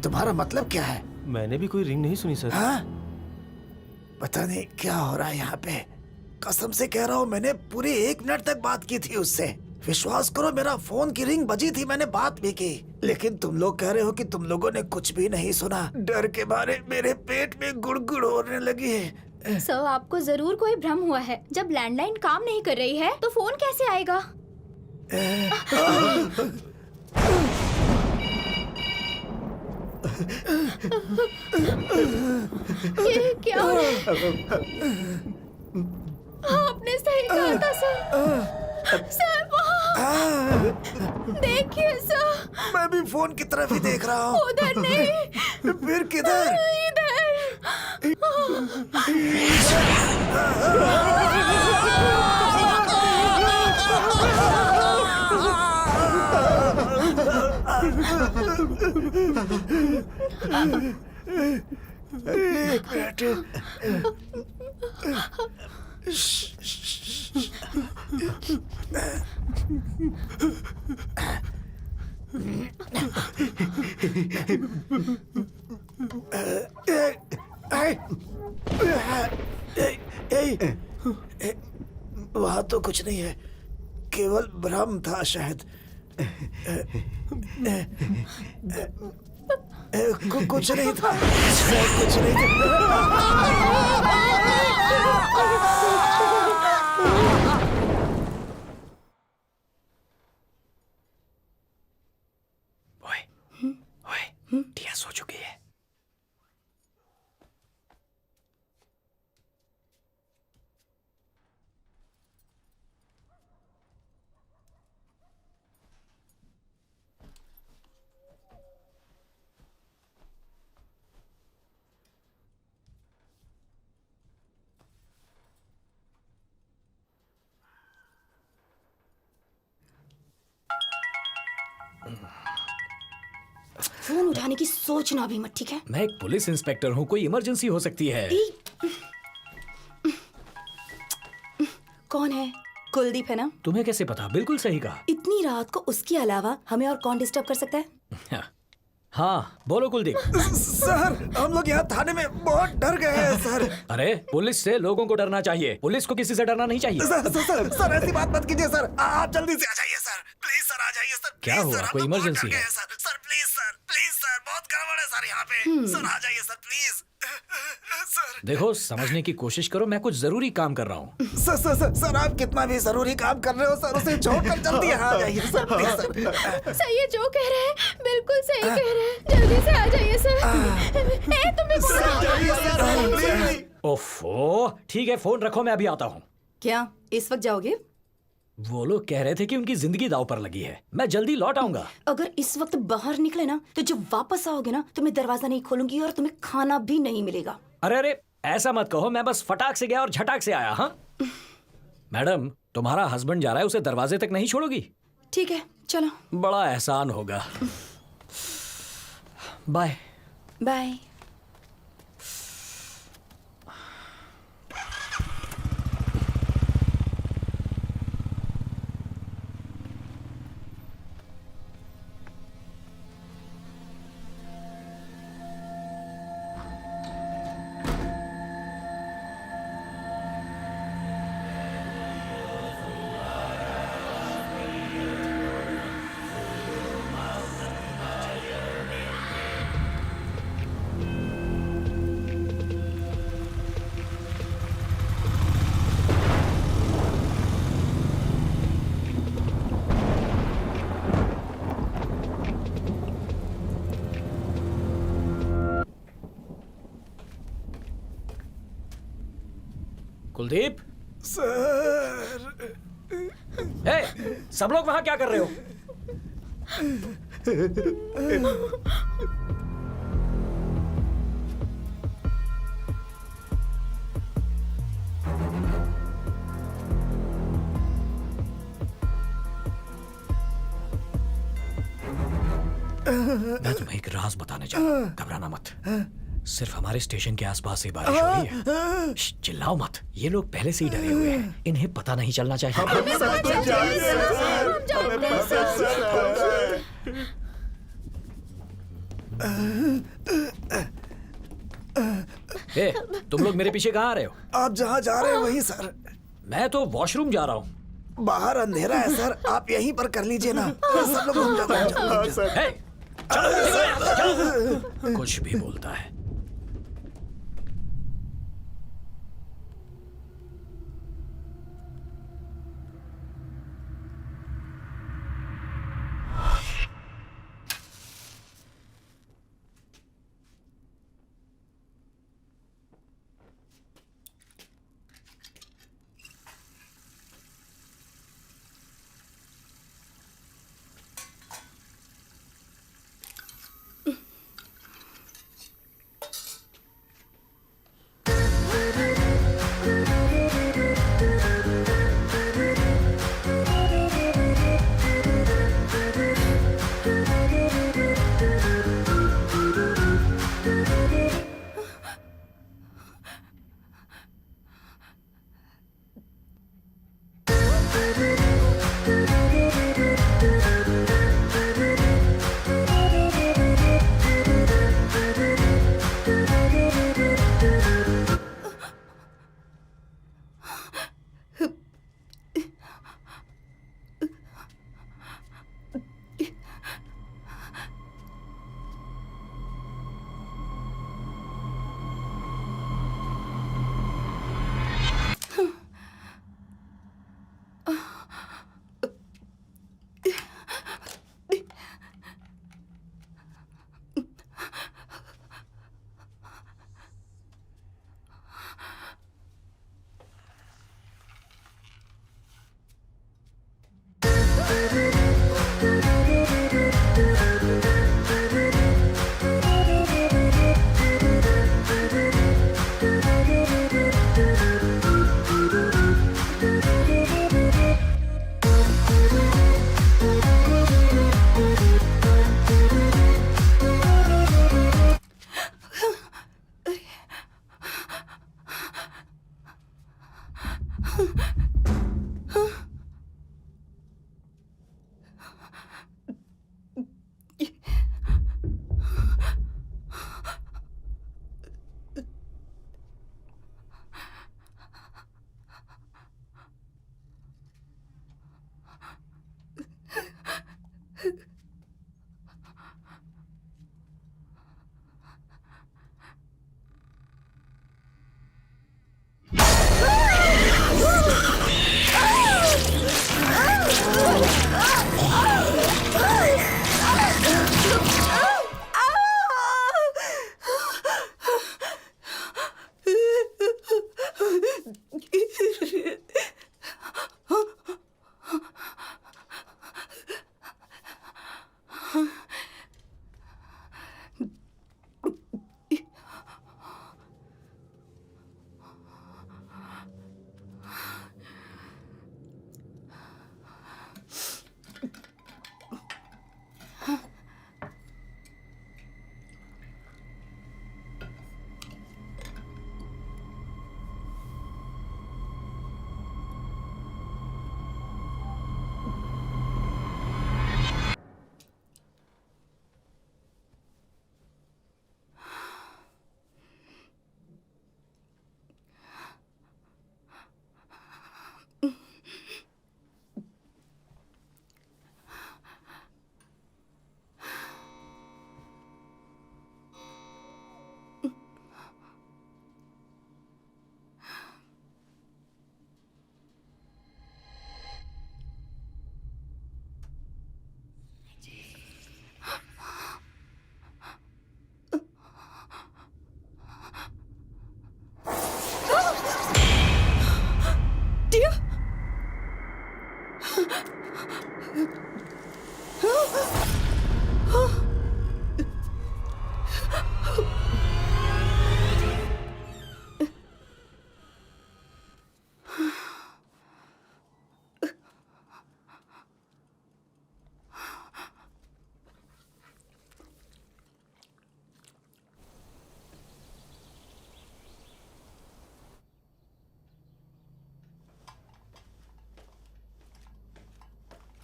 तुम्हारा मतलब क्या है? मैंने भी कोई रिंग नहीं सुनी सर। हाँ? पता नहीं क्या हो रहा है यहाँ पे। कसम से कह रहा हूँ, मैंने पूरे 1 मिनट तक बात की थी उससे। विश्वास करो, मेरा फोन की रिंग बजी थी, मैंने बात भी की। लेकिन तुम लोग कह रहे हो कि तुम लोगों ने कुछ भी नहीं सुना। डर के मारे मेरे पेट में गुड़गुड़ होने लगी है। सर, आपको जरूर कोई भ्रम हुआ है। जब लैंडलाइन काम नहीं कर रही है तो फोन कैसे आएगा? ये क्या हो रहा है? आपने सही कहा था सर। सर वहाँ देखिए सर। मैं भी फोन की तरफ ही देख रहा हूँ। उधर नहीं, फिर किधर? इधर। एक मिनट। वहाँ तो कुछ नहीं है, केवल भ्रम था शायद। कुछ नहीं था, कुछ नहीं था। ओए, टिया सो चुकी है। फोन उठाने की सोचना भी मत, ठीक है? मैं एक पुलिस इंस्पेक्टर हूँ, कोई इमरजेंसी हो सकती है। कौन है? कुलदीप है ना? तुम्हें कैसे पता? बिल्कुल सही कहा। इतनी रात को उसके अलावा हमें और कौन डिस्टर्ब कर सकता है? हाँ बोलो कुलदीप। सर, हम लोग यहाँ थाने में बहुत डर गए हैं सर। अरे पुलिस से लोगों को डरना चाहिए, पुलिस को किसी से डरना नहीं चाहिए। सर ऐसी बात मत कीजिए सर। आप जल्दी से आ जाइए सर, प्लीज सर, आ जाइए सर। क्या हुआ? कोई इमरजेंसी है? सर प्लीज सर, बहुत गड़बड़ है सर यहाँ पे। सर आ जाइए सर, प्लीज सर। देखो, समझने की कोशिश करो, मैं कुछ जरूरी काम कर रहा हूँ। सर आप कितना भी जरूरी काम कर रहे हो सर, उसे छोड़कर जल्दी यहाँ आ जाइए सर, प्लीज सर। सर ये जो कह रहे हैं बिल्कुल सही कह रहे हैं। जल्दी से आ जाइए सर। ए, तुम भी बोलो। ओफो, ठीक है, फोन रखो, मैं अभी आता हूँ। क्या इस वक्त जाओगे? वो लोग कह रहे थे कि उनकी जिंदगी दांव पर लगी है, मैं जल्दी लौट आऊंगा। अगर इस वक्त बाहर निकले ना तो जब वापस आओगे ना तो मैं दरवाजा नहीं खोलूंगी और तुम्हें खाना भी नहीं मिलेगा। अरे ऐसा मत कहो, मैं बस फटाक से गया और झटाक से आया। हाँ मैडम, तुम्हारा हस्बैंड जा रहा है, उसे दरवाजे तक नहीं छोड़ोगी? ठीक है, चलो। बड़ा एहसान होगा। Bye bye. कुलदीप। सर सब लोग वहां क्या कर रहे हो? मैं तुम्हें एक राज बताने जा रहा हूँ, घबराना मत। सिर्फ हमारे स्टेशन के आसपास ही बारिश हो रही है। चिल्लाओ मत, ये लोग पहले से ही डरे हुए हैं, इन्हें पता नहीं चलना चाहिए। ए, तुम लोग मेरे पीछे कहाँ आ रहे हो? आप जहाँ जा रहे हैं वहीं सर। मैं तो वॉशरूम जा रहा हूँ। बाहर अंधेरा है सर, आप यहीं पर कर लीजिए ना। सब लोग घूम जाते हैं। हे, चलो, निकलो यहाँ से, चलो। कुछ भी बोलता है।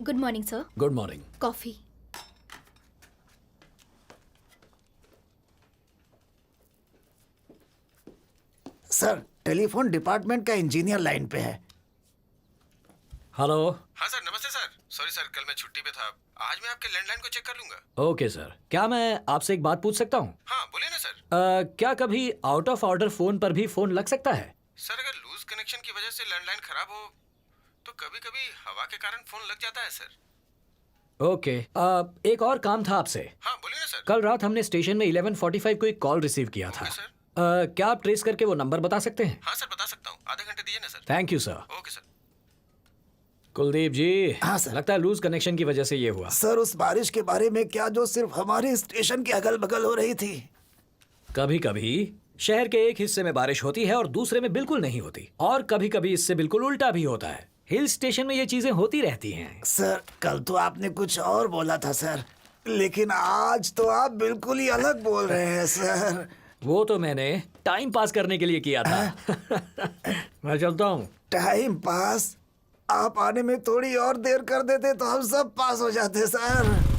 Good morning sir. Good morning. Coffee. Sir telephone department का इंजीनियर लाइन पे है। हेलो। हाँ सर, नमस्ते सर। सॉरी सर, कल मैं छुट्टी पे था। आज मैं आपके लैंडलाइन को चेक कर लूंगा। ओके सर, क्या मैं आपसे एक बात पूछ सकता हूँ? हाँ बोलिए ना सर। क्या कभी आउट ऑफ ऑर्डर फोन पर भी फोन लग सकता है? सर अगर लूज कनेक्शन की वजह से लैंडलाइन खराब हो तो कभी कभी हवा के कारण फोन लग जाता है सर। ओके। एक और काम था आपसे। हाँ बोलिए ना सर। कल रात हमने स्टेशन में 11:45 को एक कॉल रिसीव किया था। Okay sir. क्या आप ट्रेस करके वो नंबर बता सकते हैं? हाँ सर बता सकता हूँ, आधे घंटे दीजिए ना sir. Thank you sir. Okay sir. Kuldeep ji. हाँ, सर। लगता है लूज कनेक्शन की वजह से ये हुआ। सर उस बारिश के बारे में क्या जो सिर्फ हमारे स्टेशन के अगल बगल हो रही थी? कभी कभी शहर के एक हिस्से में बारिश होती है और दूसरे में बिल्कुल नहीं होती, और कभी कभी इससे बिल्कुल उल्टा भी होता है। हिल स्टेशन में ये चीजें होती रहती हैं। सर कल तो आपने कुछ और बोला था सर, लेकिन आज तो आप बिल्कुल ही अलग बोल रहे हैं सर। वो तो मैंने टाइम पास करने के लिए किया था। मैं चलता हूँ। Time pass? आप आने में थोड़ी और देर कर देते तो हम सब पास हो जाते सर।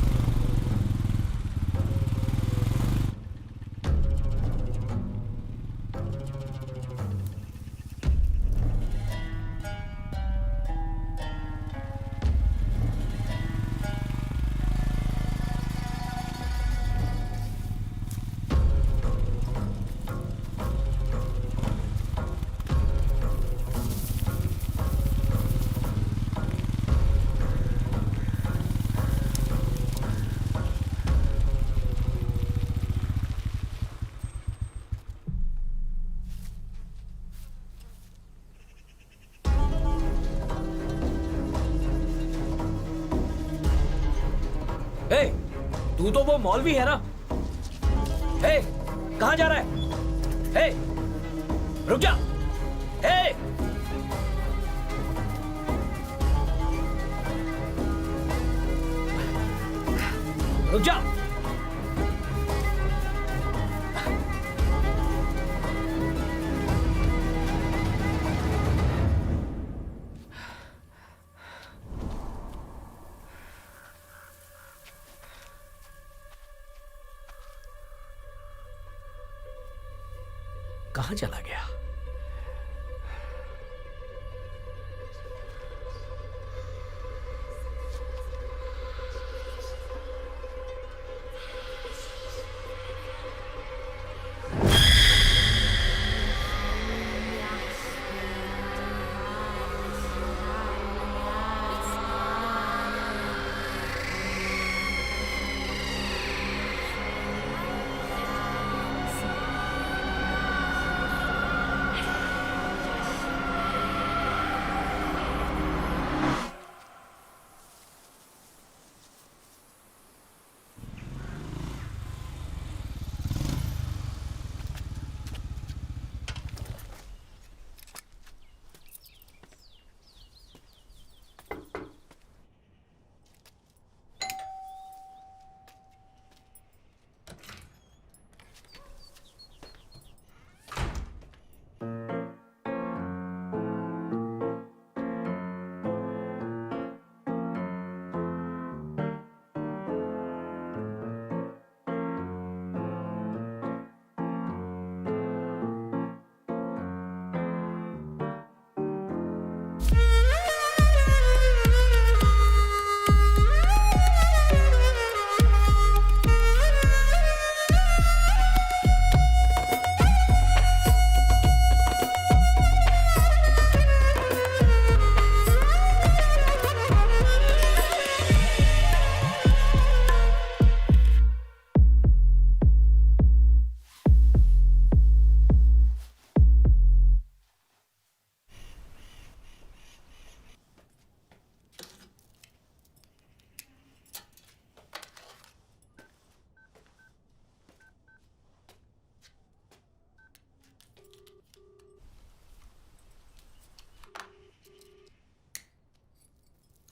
हे, तू तो वो मौलवी है ना? हे, कहाँ जा रहा है? हे, रुक जा। हे, रुक जा। कहाँ चला गया?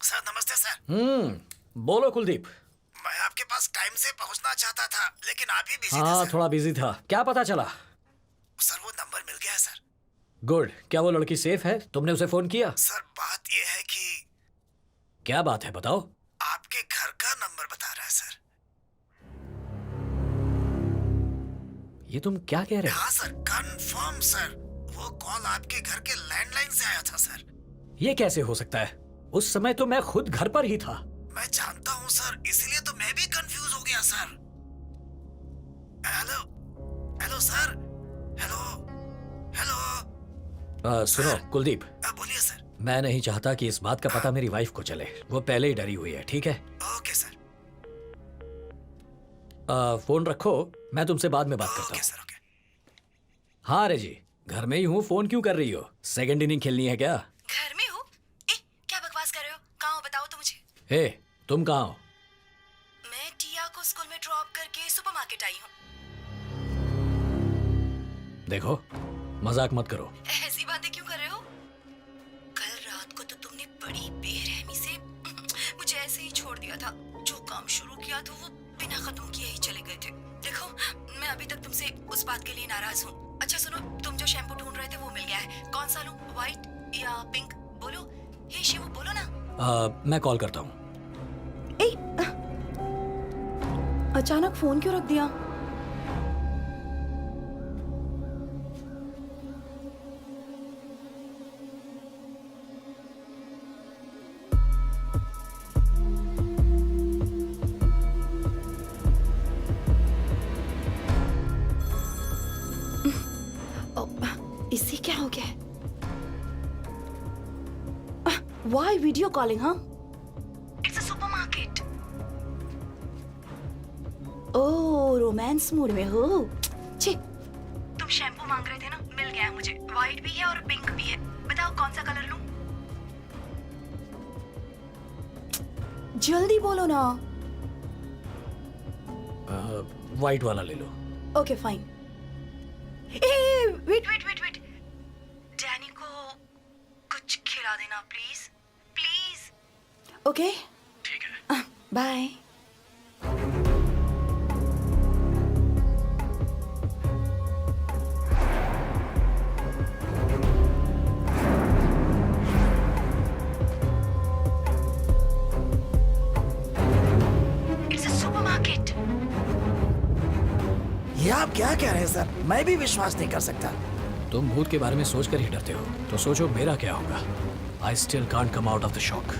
सर नमस्ते सर। बोलो कुलदीप। मैं आपके पास टाइम से पहुंचना चाहता था, लेकिन आप ही बिजी थे हाँ, सर। थोड़ा बिजी था। क्या पता चला? सर वो नंबर मिल गया है सर। गुड। क्या वो लड़की सेफ है? तुमने उसे फोन किया? सर बात ये है कि क्या बात है बताओ। आपके घर का नंबर बता रहा है सर। ये तुम क्या कह रहे हो? हाँ सर, कंफर्म सर। वो कॉल आपके घर के लैंडलाइन से आया था सर। ये कैसे हो सकता है? उस समय तो मैं खुद घर पर ही था। मैं जानता हूँ सर, इसलिए तो मैं भी कंफ्यूज हो गया sir. Hello hello sir, hello hello. सुनो कुलदीप, बोलिए सर। मैं नहीं चाहता कि इस बात का पता मेरी वाइफ को चले। वो पहले ही डरी हुई है, ठीक है? Okay sir. फोन रखो, मैं तुमसे बाद में बात करता ओके हूँ। Sir, okay. हाँ रेजी, घर में ही हूँ। फोन क्यों कर रही हो? सेकंड इनिंग खेलनी है क्या? घर में हो? क्या बकवास कर रहे हो? कहाँ हो बताओ तो मुझे। हे, तुम कहाँ हो? मैं टिया को स्कूल में ड्रॉप करके सुपरमार्केट आई हूँ। देखो, मजाक मत करो। ऐसी बातें क्यों कर रहे हो? कल रात को तो तुमने बड़ी बेरहमी से मुझे ऐसे ही छोड़ दिया था। जो काम शुरू किया था वो बिना खत्म किए ही चले गए थे। देखो, मैं अभी तक तुमसे उस बात के लिए नाराज हूँ। अच्छा सुनो, तुम जो शैम्पू ढूंढ रहे थे वो मिल गया है। कौन सा लूं? व्हाइट या पिंक? बोलो। हे शिवू, बोलो ना। मैं कॉल करता हूँ। अचानक फोन क्यों रख दिया? इससे क्या हो गया? Why video calling, huh? It's a supermarket. Oh, romance mood में हो? छी, तुम शैम्पू मांग रहे थे ना? मिल गया है मुझे। व्हाइट भी है और पिंक भी है। बताओ कौन सा कलर लूं? जल्दी बोलो ना। व्हाइट वाला ले लो। Okay fine. Wait wait wait wait, Danny को कुछ खिला देना प्लीज प्लीज। ओके ठीक है। बाय। It's a supermarket. ये आप क्या कह रहे हैं सर? मैं भी विश्वास नहीं कर सकता। तुम भूत के बारे में सोचकर ही डरते हो, तो सोचो मेरा क्या होगा। I still can't come out of the shock.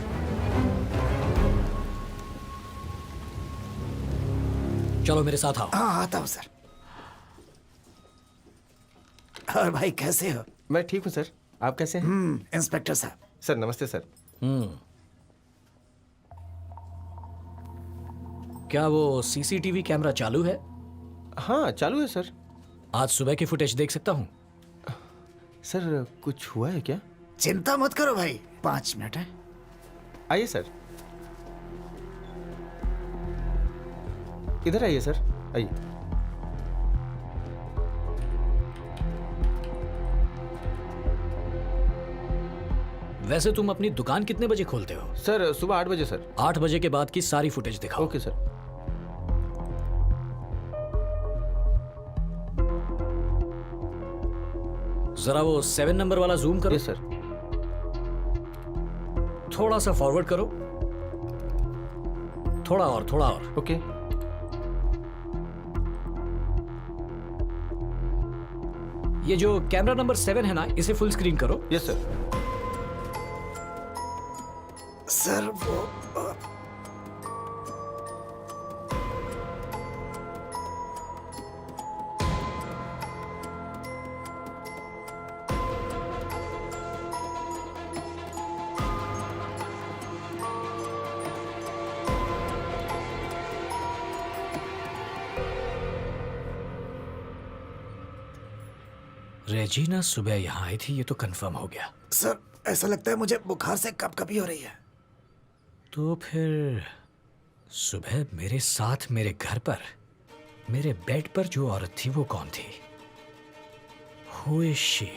चलो मेरे साथ आओ। हाँ, आता हूँ सर। और भाई कैसे हो? मैं ठीक हूँ सर, आप कैसे हैं? इंस्पेक्टर साहब। सर नमस्ते सर। क्या वो सीसीटीवी कैमरा चालू है? हाँ चालू है सर। आज सुबह की फुटेज देख सकता हूँ? सर कुछ हुआ है क्या? चिंता मत करो भाई, 5 मिनट है। आइए सर, इधर आइए सर, आइए। वैसे तुम अपनी दुकान कितने बजे खोलते हो? सर सुबह 8 बजे सर। 8 बजे के बाद की सारी फुटेज दिखाओ। Okay sir. जरा वो 7 नंबर वाला जूम करो। Yes sir. थोड़ा सा फॉरवर्ड करो। थोड़ा और, थोड़ा और। ओके। ये जो कैमरा नंबर 7 है ना, इसे फुल स्क्रीन करो। Yes sir. सर वो रेजीना सुबह यहाँ आई थी, ये तो कंफर्म हो गया। सर, ऐसा लगता है मुझे बुखार से कभी हो रही है। तो फिर सुबह मेरे साथ मेरे घर पर, मेरे बेड पर जो औरत थी वो कौन थी? Who is she?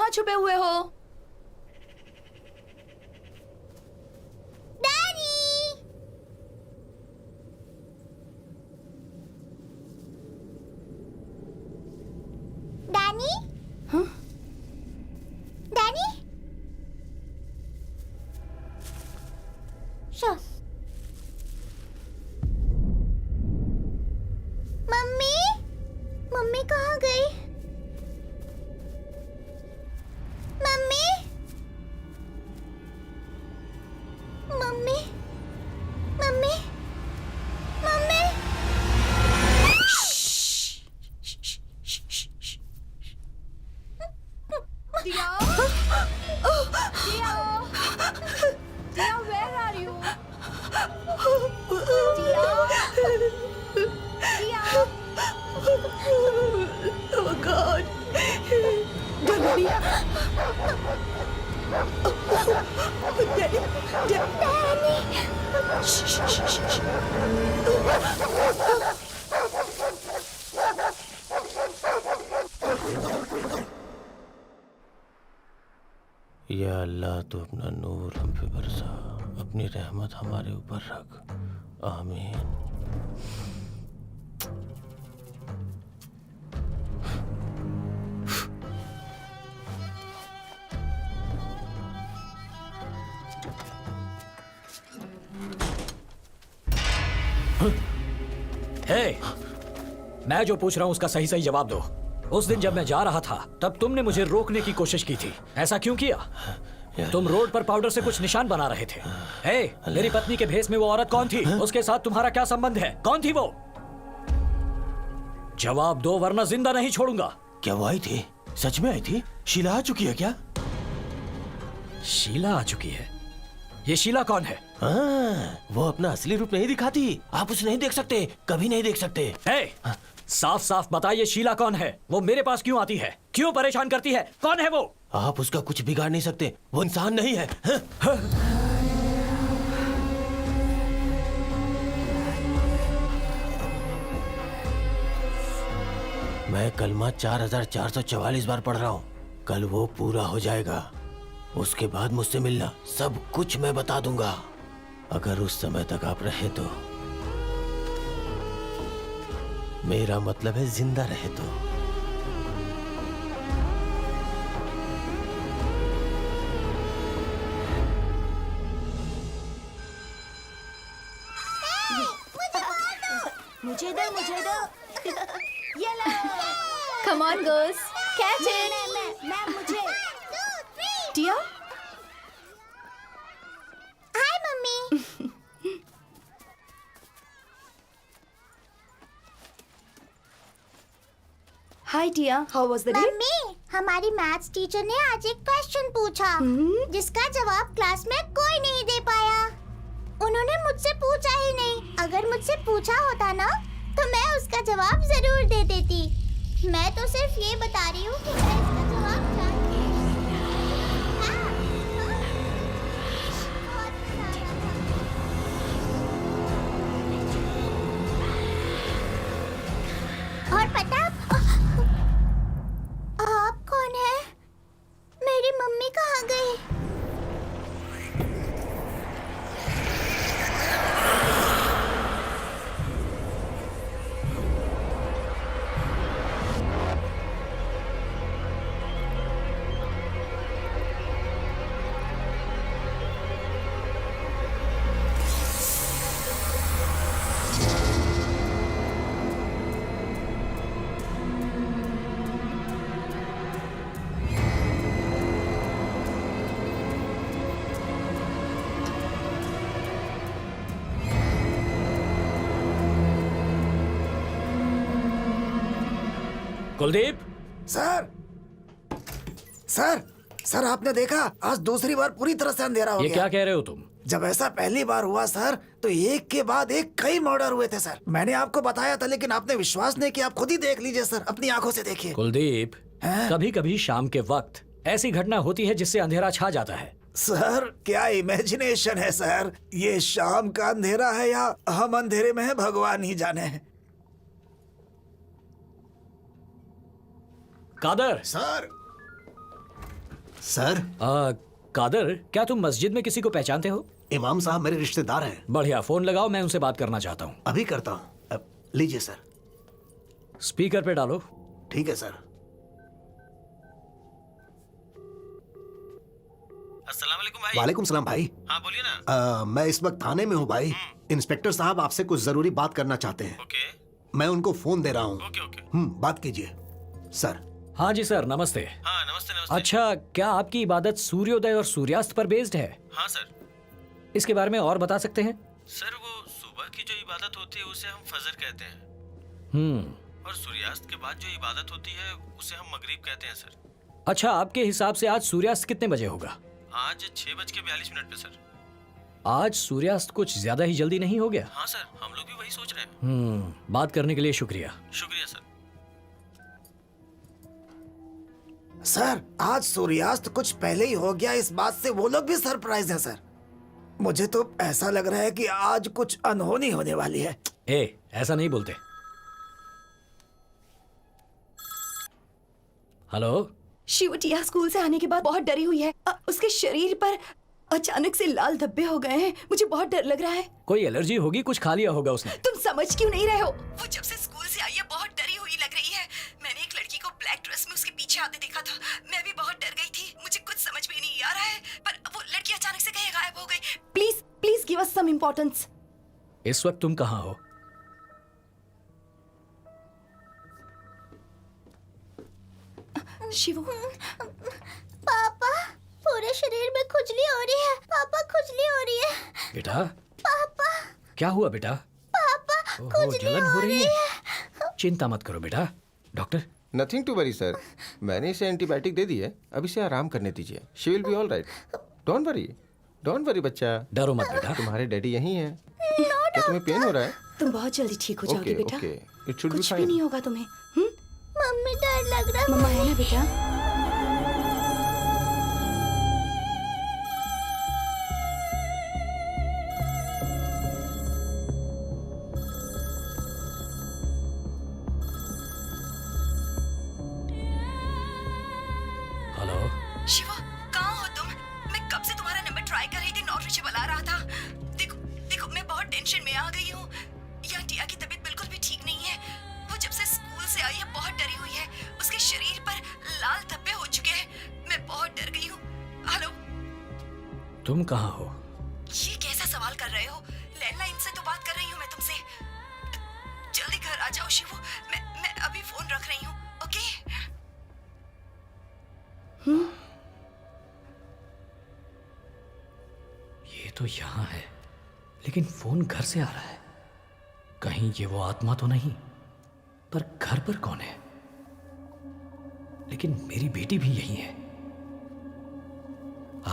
कहाँ छुपे हुए हो? डैनी, डैनी, हाँ? डैनी, मम्मी, मम्मी कहाँ गई? Mummy, mummy, mummy, mummy. Dia? Dia? Dia, where are you? Dia? Dia? Oh God. Daddy. Daddy. या अल्लाह तो अपना नूर हम पे बरसा, अपनी रहमत हमारे ऊपर रख, आमीन। हे, मैं जो पूछ रहा हूं उसका सही सही जवाब दो। उस दिन जब मैं जा रहा था तब तुमने मुझे रोकने की कोशिश की थी, ऐसा क्यों किया? तुम रोड पर पाउडर से कुछ निशान बना रहे थे। हे, मेरी पत्नी के भेष में वो औरत कौन थी? उसके साथ तुम्हारा क्या संबंध है? कौन थी वो? जवाब दो वरना जिंदा नहीं छोड़ूंगा। क्या वो आई थी? सच में आई थी? शीला आ चुकी है क्या? शीला आ चुकी है? ये शीला कौन है? वो अपना असली रूप नहीं दिखाती, आप उसे नहीं देख सकते, कभी नहीं देख सकते। हे, साफ साफ बताइए शीला कौन है? वो मेरे पास क्यों आती है? क्यों परेशान करती है? कौन है वो? आप उसका कुछ बिगाड़ नहीं सकते, वो इंसान नहीं है। हाँ? मैं कलमा 4444 बार पढ़ रहा हूँ, कल वो पूरा हो जाएगा। उसके बाद मुझसे मिलना, सब कुछ मैं बता दूंगा। अगर उस समय तक आप रहे तो, मेरा मतलब है जिंदा रहे तो। मुझे दो, मुझे दो। ये लो। Come on, girls. Catch it. मैं मुझे। Tia? Hi mummy. Hi Tia, how was the day? Mummy, हमारी मैथ्स टीचर ने आज एक क्वेश्चन पूछा जिसका जवाब क्लास में कोई नहीं दे पाया। उन्होंने मुझसे पूछा ही नहीं। अगर मुझसे पूछा होता ना तो मैं उसका जवाब जरूर दे देती। मैं तो सिर्फ ये बता रही हूँ कि मैं इसका जवाब जानती हूँ। हाँ, हाँ। और पता आप कौन है? मेरी मम्मी कहाँ गई? कुलदीप, सर सर सर, आपने देखा आज दूसरी बार पूरी तरह से अंधेरा हो ये गया। क्या कह रहे हो तुम? जब ऐसा पहली बार हुआ सर तो एक के बाद एक कई मर्डर हुए थे सर। मैंने आपको बताया था लेकिन आपने विश्वास नहीं किया। आप खुद ही देख लीजिए सर, अपनी आंखों से देखिए। कुलदीप, हैं? कभी कभी शाम के वक्त ऐसी घटना होती है जिससे अंधेरा छा जाता है। सर क्या इमेजिनेशन है सर। ये शाम का अंधेरा है या हम अंधेरे में है, भगवान ही जाने। कादर, सर सर, कादर, क्या तुम मस्जिद में किसी को पहचानते हो? इमाम साहब मेरे रिश्तेदार हैं। बढ़िया, फोन लगाओ, मैं उनसे बात करना चाहता हूँ। अभी करता हूँ। लीजिए सर। स्पीकर पे डालो। ठीक है सर। अस्सलाम वालेकुम भाई। वालेकुम सलाम भाई। हाँ बोलिए ना। मैं इस वक्त थाने में हूँ भाई। इंस्पेक्टर साहब आपसे कुछ जरूरी बात करना चाहते हैं। ओके मैं उनको फोन दे रहा हूँ। Okay okay. बात कीजिए सर। हाँ जी सर, नमस्ते। हाँ नमस्ते नमस्ते। अच्छा, क्या आपकी इबादत सूर्योदय और सूर्यास्त पर बेस्ड है? हाँ सर। इसके बारे में और बता सकते हैं? सर वो सुबह की जो इबादत होती है उसे हम फजर कहते हैं, और सूर्यास्त के बाद जो इबादत होती है उसे हम मगरिब कहते हैं सर। अच्छा, आपके हिसाब से आज सूर्यास्त कितने बजे होगा? आज 6:42 पे सर। आज सूर्यास्त कुछ ज्यादा ही जल्दी नहीं हो गया? हाँ सर, हम लोग भी वही सोच रहे हैं। बात करने के लिए शुक्रिया। शुक्रिया सर। सर, आज सूर्यास्त कुछ पहले ही हो गया, इस बात से वो लोग भी सरप्राइज हैं सर। मुझे तो ऐसा लग रहा है कि आज कुछ अनहोनी होने वाली है। ऐसा नहीं बोलते। हेलो? शिव टिया स्कूल से आने के बाद बहुत डरी हुई है। उसके शरीर पर अचानक से लाल धब्बे हो गए हैं। मुझे बहुत डर लग रहा है। कोई एलर्जी होगी, कुछ खा लिया होगा उसने। तुम समझ क्यों नहीं रहे हो? वो जब से स्कूल से आई है बहुत डरी हुई लग रही है। मैंने एक लड़की को ब्लैक ड्रेस में उसके पीछे आते देखा था। मैं भी बहुत डर गई थी। मुझे कुछ समझ में नहीं आ रहा है, पर वो लड़की अचानक से कहीं गायब हो गई। Please please give us some importance. इस वक्त तुम कहाँ हो? शिवू, पापा, पूरे शरीर में खुजली हो रही है। पापा, खुजली हो रही है। बेटा, पापा, क्या हुआ बेटा? पापा, खुजली जलन हो रही है। है। चिंता मत करो बेटा। Doctor? Nothing to worry sir, मैंने इसे एंटीबायोटिक दे दी है, अब इसे आराम करने दीजिए। She will be all right. Don't worry बच्चा। डरो मत बेटा। तुम्हारे डैडी यहीं हैं। क्या तुम्हें पेन हो रहा है? तुम बहुत जल्दी ठीक हो जाओगे ओके बेटा। ओके, इट शुड बी कुछ भी फाइन। नहीं होगा तुम्हें। मम्मी, डर लग रहा है। मम्मा है ना बेटा? हेलो? शिवा, कहाँ हो तुम? मैं कब से तुम्हारा नंबर ट्राई कर रही थी, नॉट रीचेबल आ रहा था। देखो देखो, मैं बहुत टेंशन में आ गई हूँ। यहाँ टिया की तबीयत बिल्कुल भी ठीक नहीं है। वो जब से स्कूल से आई है बहुत डरी हुई है। उसके शरीर पर लाल धब्बे हो चुके हैं। मैं बहुत डर गई हूँ। हेलो? तुम कहाँ हो? ये कैसा सवाल कर रहे हो? लैंडलाइन से तो बात कर रही हूँ मैं तुमसे। जल्दी घर आ जाओ शिवू। मैं अभी फोन रख रही हूँ। ओके? ये तो यहाँ है, लेकिन फोन घर से आ रहा है। कहीं ये वो आत्मा तो नहीं? पर घर पर कौन है? लेकिन मेरी बेटी भी यही है।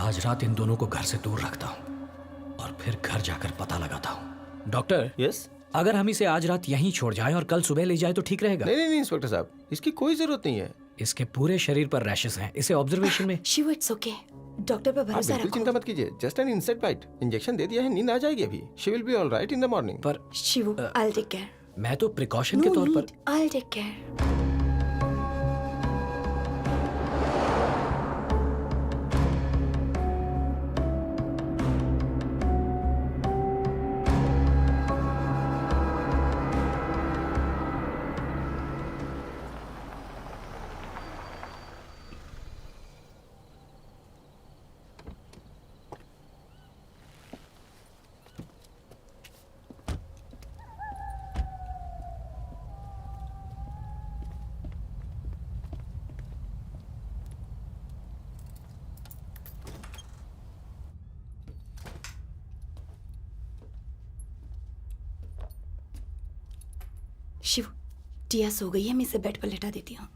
आज रात इन दोनों को घर से दूर रखता हूं और फिर घर जाकर पता लगाता हूं। डॉक्टर? यस? अगर हम इसे आज रात यहीं छोड़ जाएं और कल सुबह ले जाए तो ठीक रहेगा? नहीं इंस्पेक्टर साहब, इसकी कोई जरूरत नहीं है। इसके पूरे शरीर पर रैशेस हैं। इसे ऑब्जर्वेशन में। Shibu, it's okay. डॉक्टर पर आप भरोसा बिल्कुल चिंता रखो। मत कीजिए, just an insect bite. Injection दे दिया है, नींद आ जाएगी अभी। She will be all right in the morning. पर शिवू, आई टेक केयर। मैं तो प्रिकॉशन के तौर पर। I take care. Shiv, Tia सो गई है। मैं इसे बेड पर लेटा देती हूँ।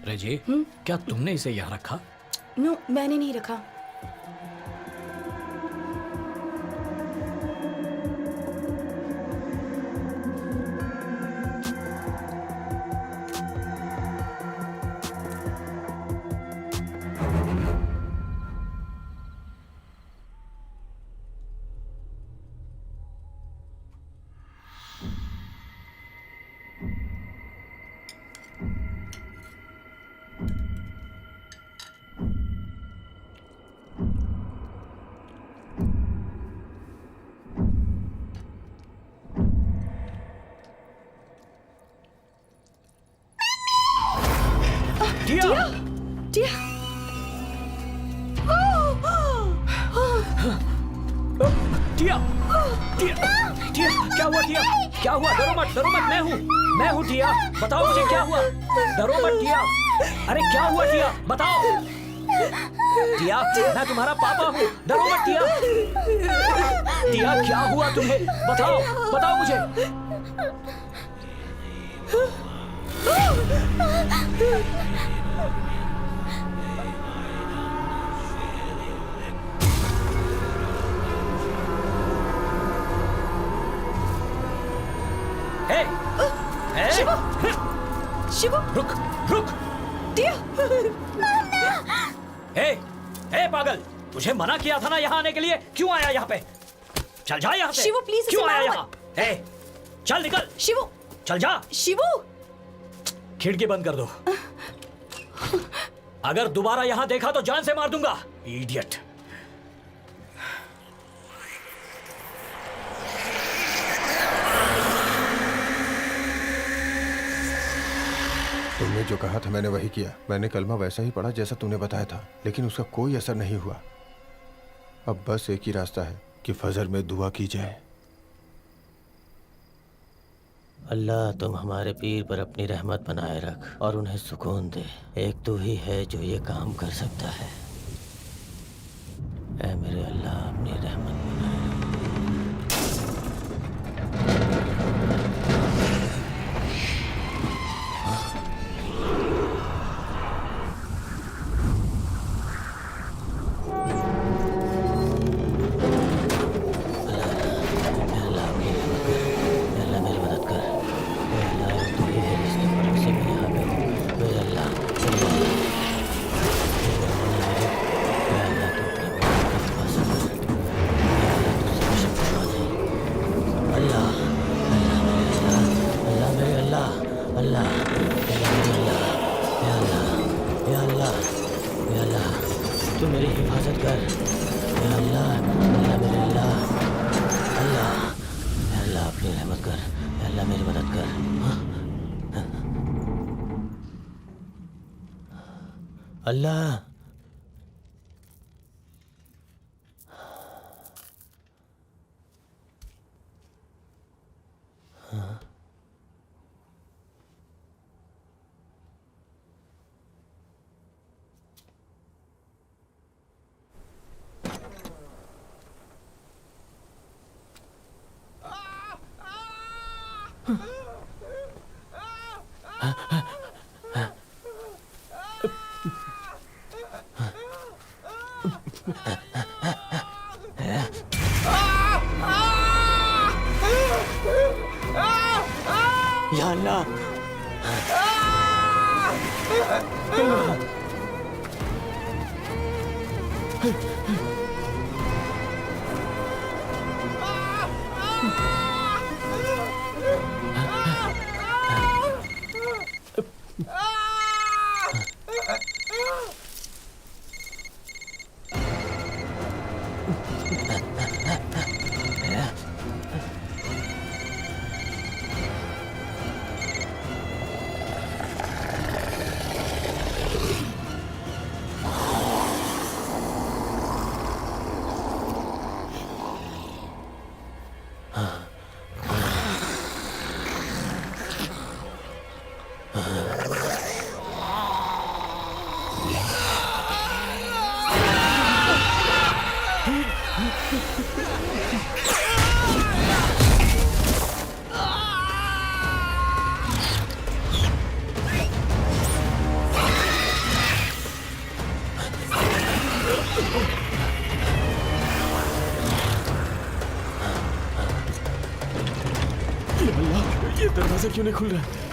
रेजी, क्या तुमने इसे यहाँ रखा? नो, मैंने नहीं रखा। टिया! टिया! टिया! टिया! टिया! क्या हुआ टिया? क्या हुआ? डरो मत, मैं हूँ टिया। बताओ मुझे क्या हुआ? डरो मत टिया। अरे क्या हुआ टिया? बताओ। टिया, मैं तुम्हारा पापा हूँ, डरो मत टिया। टिया, क्या हुआ तुम्हें? बताओ, बताओ मुझे। हे! हे! शिवू! शिवू! रुक, रुक! टिया! हे! हे पागल! तुझे मना किया था ना यहाँ आने के लिए, क्यों आया यहाँ पे? चल जा यहाँ से। शिवू, प्लीज क्यों इसे आया मारो यहाँ? हे! चल निकल, शिवू! चल जा। शिवू! खिड़की बंद कर दो। अगर दोबारा यहाँ देखा तो जान से मार दूंगा, इडियट। तुमने जो कहा था मैंने वही किया। मैंने कलमा वैसा ही पढ़ा जैसा तूने बताया था, लेकिन उसका कोई असर नहीं हुआ। अब बस एक ही रास्ता है कि फजर में दुआ की जाए। अल्लाह तुम हमारे पीर पर अपनी रहमत बनाए रख और उन्हें सुकून दे। एक तू ही है जो ये काम कर सकता है। ऐ मेरे अल्लाह अपनी रहमत बनाए रख। तू मेरी हिफाजत कर या अल्लाह, अल्लाह मेरे अल्लाह, अल्लाह या अल्लाह अपनी रहमत कर, या अल्लाह मेरी मदद कर। अल्लाह या अल्लाह अल्लाह, ये दरवाजा क्यों नहीं खुल रहा है?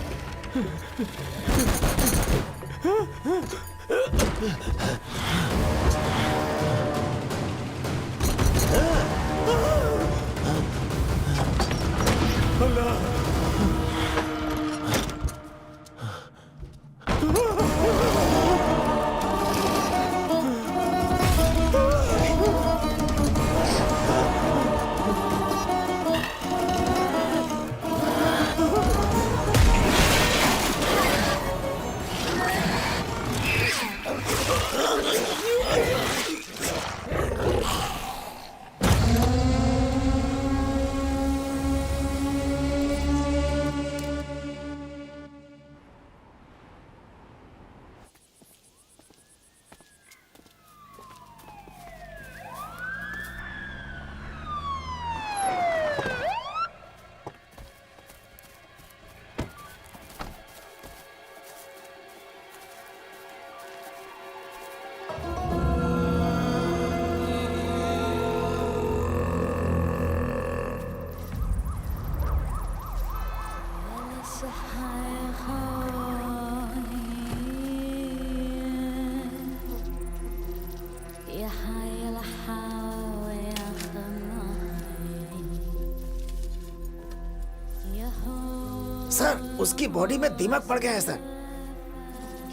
सर, उसकी बॉडी में दीमक पड़ गया है सर।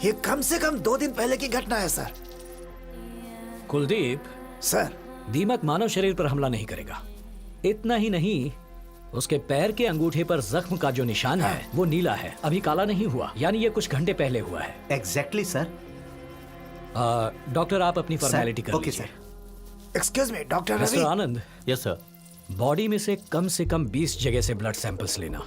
ये कम से कम 2 दिन पहले की घटना है सर। कुलदीप, सर, दीमक मानव शरीर पर हमला नहीं करेगा। इतना ही नहीं, उसके पैर के अंगूठे पर जख्म का जो निशान है वो नीला है, अभी काला नहीं हुआ, यानी ये कुछ घंटे पहले हुआ है। Exactly sir. डॉक्टर, आप अपनी फॉर्मेलिटी कर ओके लीजिए। Sir. Excuse me doctor Ravi. Mister Anand, yes sir. Body में से कम 20 जगह से ब्लड सैंपल्स लेना।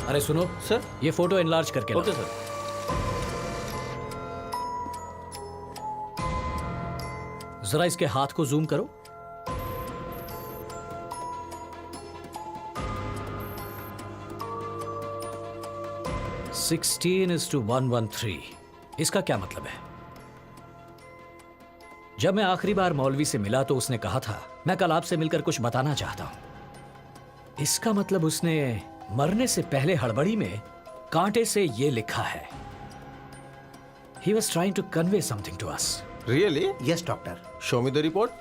अरे सुनो सर। ये फोटो एनलार्ज करके ओके लाओ। सर। जरा इसके हाथ को जूम करो। Sixteen is to 113। इसका क्या मतलब है? जब मैं आखिरी बार मौलवी से मिला तो उसने कहा था मैं कल आपसे मिलकर कुछ बताना चाहता हूं। इसका मतलब उसने मरने से पहले हड़बड़ी में कांटे से ये लिखा है। He was trying to convey something to us. Really? Yes doctor. Show me the report.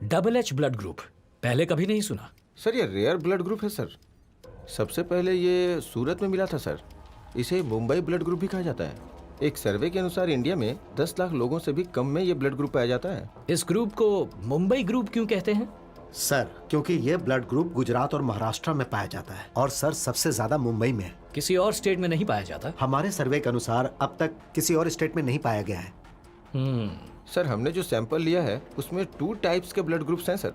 Double H blood group, पहले कभी नहीं सुना। सर ये रेयर ब्लड ग्रुप है सर। सबसे पहले ये सूरत में मिला था सर। इसे मुंबई ब्लड ग्रुप भी कहा जाता है। एक सर्वे के अनुसार इंडिया में 10 लाख लोगों से भी कम में ये ब्लड ग्रुप पाया जाता है। इस ग्रुप को मुंबई ग्रुप क्यों कहते हैं? सर, क्योंकि ये ब्लड ग्रुप गुजरात और महाराष्ट्र में पाया जाता है और सर सबसे ज्यादा मुंबई में। किसी और स्टेट में नहीं पाया जाता? हमारे सर्वे के अनुसार अब तक किसी और स्टेट में नहीं पाया गया है। सर हमने जो सैंपल लिया है उसमें 2 टाइप्स के ब्लड ग्रुप्स हैं सर।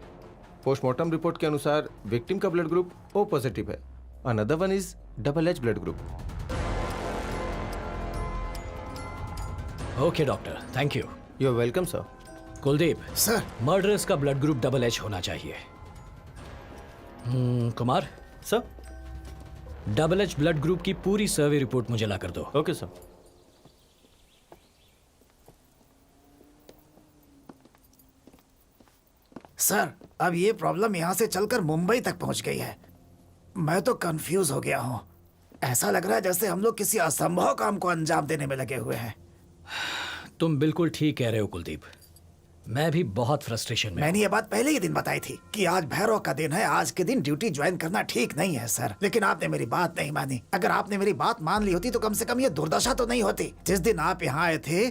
पोस्टमार्टम रिपोर्ट के अनुसार विक्टिम का ब्लड ग्रुप O पॉजिटिव है। Another one is double H blood group. Okay doctor, thank you. You are welcome sir. Kuldeep, sir, murderers का ब्लड ग्रुप डबल-H होना चाहिए। Kumar, sir. Double H blood group की पूरी survey report मुझे ला कर दो। Okay sir. सर, अब ये प्रॉब्लम यहाँ से चलकर मुंबई तक पहुँच गई है। मैं तो कंफ्यूज हो गया हूँ। ऐसा लग रहा है जैसे हम लोग किसी असंभव काम को अंजाम देने में लगे हुए हैं। तुम बिल्कुल ठीक कह रहे हो कुलदीप, मैं भी बहुत फ्रस्ट्रेशन में मैंने ये बात पहले ही दिन बताई थी कि आज भैरव का दिन है, आज के दिन ड्यूटी ज्वाइन करना ठीक नहीं है सर। लेकिन आपने मेरी बात नहीं मानी। अगर आपने मेरी बात मान ली होती तो कम से कम ये दुर्दशा तो नहीं होती। जिस दिन आप यहाँ आए थे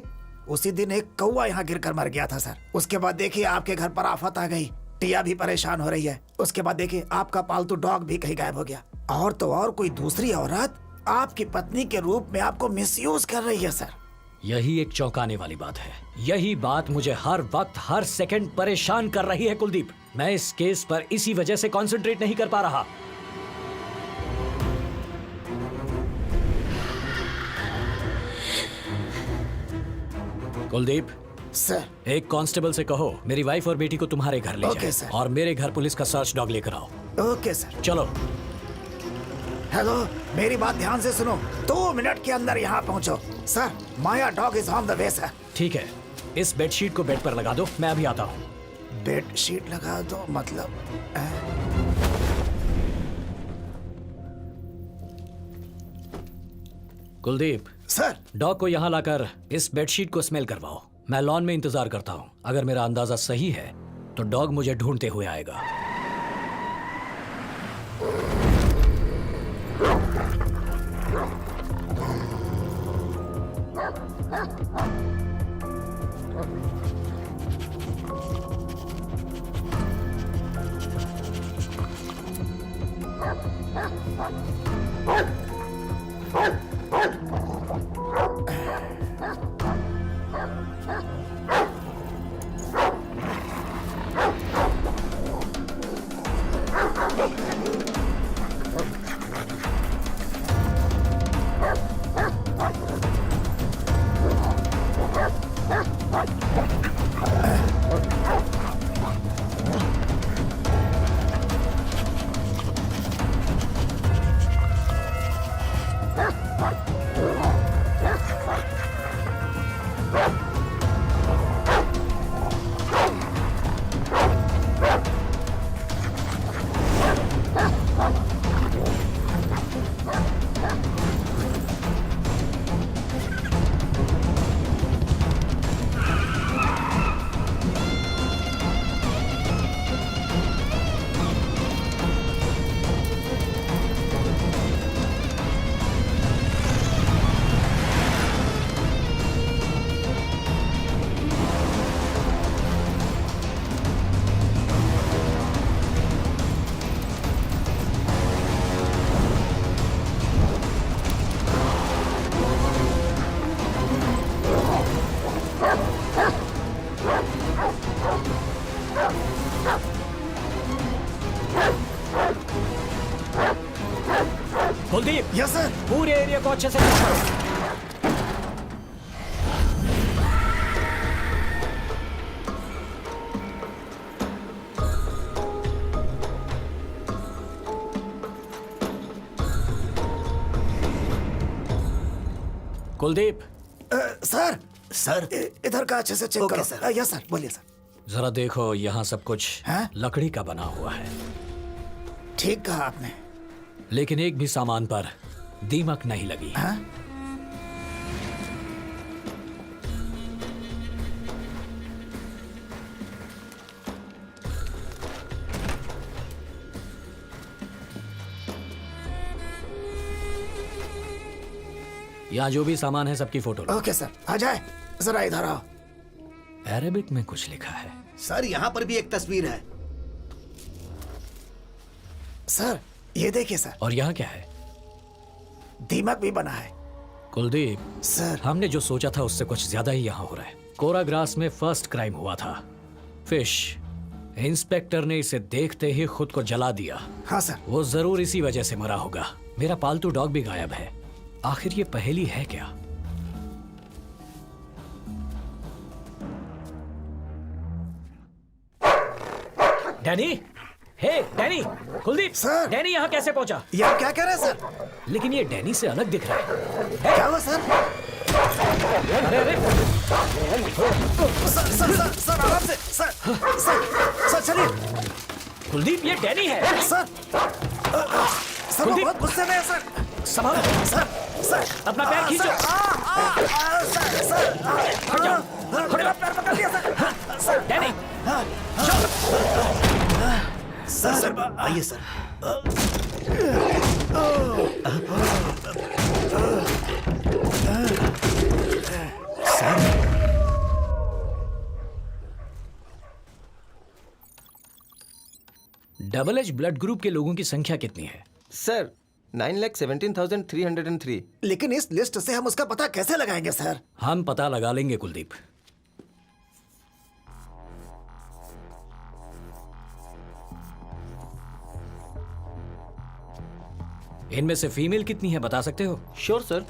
उसी दिन एक कौवा यहाँ गिरकर मर गया था सर। उसके बाद देखिए आपके घर पर आफत आ गई, टिया भी परेशान हो रही है। उसके बाद देखिए आपका पालतू डॉग भी कहीं गायब हो गया। और तो और कोई दूसरी औरत आपकी पत्नी के रूप में आपको मिसयूज कर रही है सर। यही एक चौंकाने वाली बात है। यही बात मुझे हर वक्त हर सेकंड परेशान कर रही है कुलदीप। मैं इस केस पर इसी वजह से कंसंट्रेट नहीं कर पा रहा। कुलदीप, सर एक कांस्टेबल से कहो मेरी वाइफ और बेटी को तुम्हारे घर ले ओके, जाए सर। और मेरे घर पुलिस का सर्च डॉग लेकर आओ। Okay sir. चलो। हेलो, मेरी बात ध्यान से सुनो। 2 मिनट के अंदर यहाँ पहुँचो। Sir, Maya dog is on the way sir. ठीक है, इस बेडशीट को बेड पर लगा दो, मैं अभी आता हूँ। बेड शीट लगा दो मतलब? कुलदीप, सर डॉग को यहाँ लाकर इस बेडशीट को स्मेल करवाओ। मैं लॉन में इंतजार करता हूँ। अगर मेरा अंदाजा सही है तो डॉग मुझे ढूंढते हुए आएगा। Kuldeep, yes sir. पूरे एरिया को अच्छे से चेक करो। कुलदीप, सर सर इधर का अच्छे से चेक करो सर। यस सर, बोलिए सर। जरा देखो, यहाँ सब कुछ हाँ? लकड़ी का बना हुआ है, ठीक कहा आपने। लेकिन एक भी सामान पर दीमक नहीं लगी। हाँ? यहाँ जो भी सामान है सबकी फोटो लो। ओके सर, आ जाए जरा इधर आओ। अरेबिक में कुछ लिखा है। सर यहाँ पर भी एक तस्वीर है। सर ये देखिए सर, और यहाँ क्या है? दीमक भी बना है। कुलदीप सर हमने जो सोचा था उससे कुछ ज्यादा ही यहाँ हो रहा है। कोराग्रास में फर्स्ट क्राइम हुआ था, फिश। इंस्पेक्टर ने इसे देखते ही खुद को जला दिया। हाँ सर। वो जरूर इसी वजह से मरा होगा। मेरा पालतू डॉग भी गायब है। आखिर ये पहेली है क्या? डैनी, हे डैनी, कुलदीप सर। डैनी यहाँ कैसे पहुंचा? ये आप क्या कह रहे हैं सर? लेकिन ये डैनी से अलग दिख रहा है। क्या हुआ सर? अरे अरे सर सर सर सर आराम से सर। सर सर चलिए। कुलदीप, ये डैनी है। सर सर वो कुलदीप। बहुत गुस्से में है सर। संभालो, सर सर अपना पैर खींचो। सर सर हट जाओ, मेरा पैर पकड़ लिया sir. Sir Danny sir sir आइए sir. Double H blood group के लोगों की संख्या कितनी है? सर 9,17,303। लेकिन इस लिस्ट से हम उसका पता कैसे लगाएंगे सर? हम पता लगा लेंगे कुलदीप। इनमें से फीमेल कितनी है बता सकते हो? Sure sir.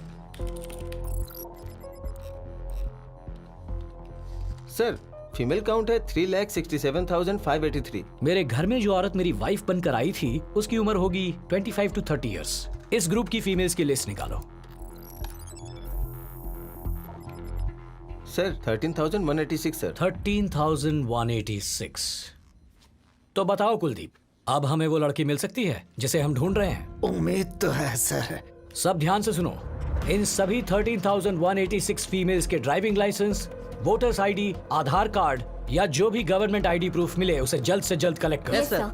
Sir female count है 3,67,583। मेरे घर में जो औरत मेरी वाइफ बनकर आई थी उसकी उम्र होगी 25 to 30 इयर्स। इस ग्रुप की फीमेल्स की लिस्ट निकालो। Sir 13,186 sir. 13,186। तो बताओ कुलदीप, अब हमें वो लड़की मिल सकती है जिसे हम ढूंढ रहे हैं? उम्मीद तो है सर। सब ध्यान से सुनो, इन सभी 13,186 फीमेल्स के ड्राइविंग लाइसेंस, वोटर्स आईडी, आधार कार्ड या जो भी गवर्नमेंट आईडी प्रूफ मिले उसे जल्द से जल्द कलेक्ट करो। Yes sir.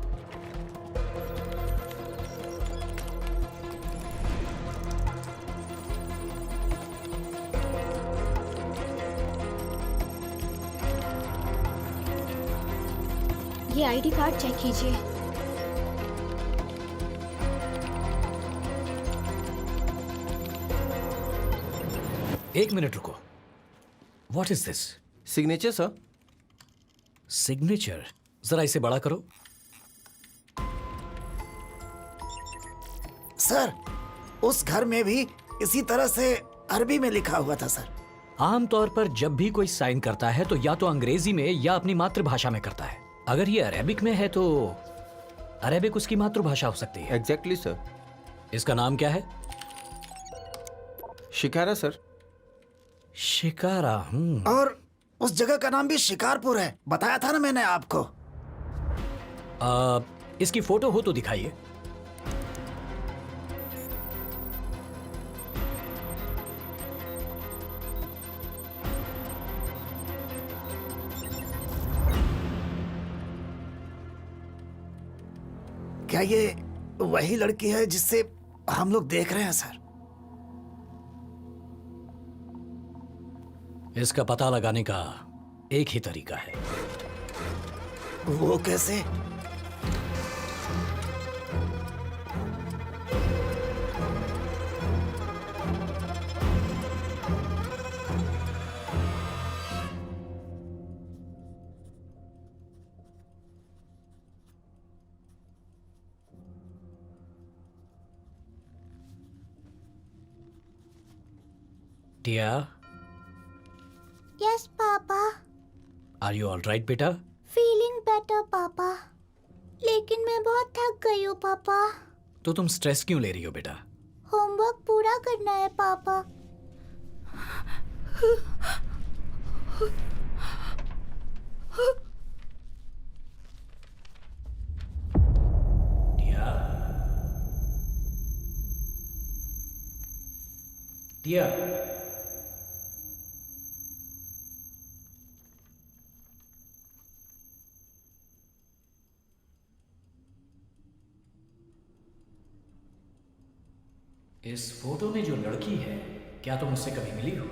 ये आईडी कार्ड चेक कीजिए। एक मिनट रुको। What is this? Signature sir. Signature? जरा इसे बड़ा करो। सर, उस घर में भी इसी तरह से अरबी में लिखा हुआ था सर। आमतौर पर जब भी कोई साइन करता है तो या तो अंग्रेजी में या अपनी मातृभाषा में करता है। अगर ये अरेबिक में है तो अरेबिक उसकी मातृभाषा हो सकती है। Exactly sir. इसका नाम क्या है? शिकारा सर। शिकारा। और उस जगह का नाम भी शिकारपुर है, बताया था ना मैंने आपको। इसकी फोटो हो तो दिखाइए। क्या ये वही लड़की है जिससे हम लोग देख रहे हैं सर? इसका पता लगाने का एक ही तरीका है। वो कैसे? Tia, yes papa. Are you all right बेटा? फीलिंग बेटर पापा, लेकिन मैं बहुत थक गई हूँ पापा। तो तुम स्ट्रेस क्यों ले रही हो बेटा? होमवर्क पूरा करना है पापा। टिया, टिया, इस फोटो में जो लड़की है क्या तुम उससे कभी मिली हो?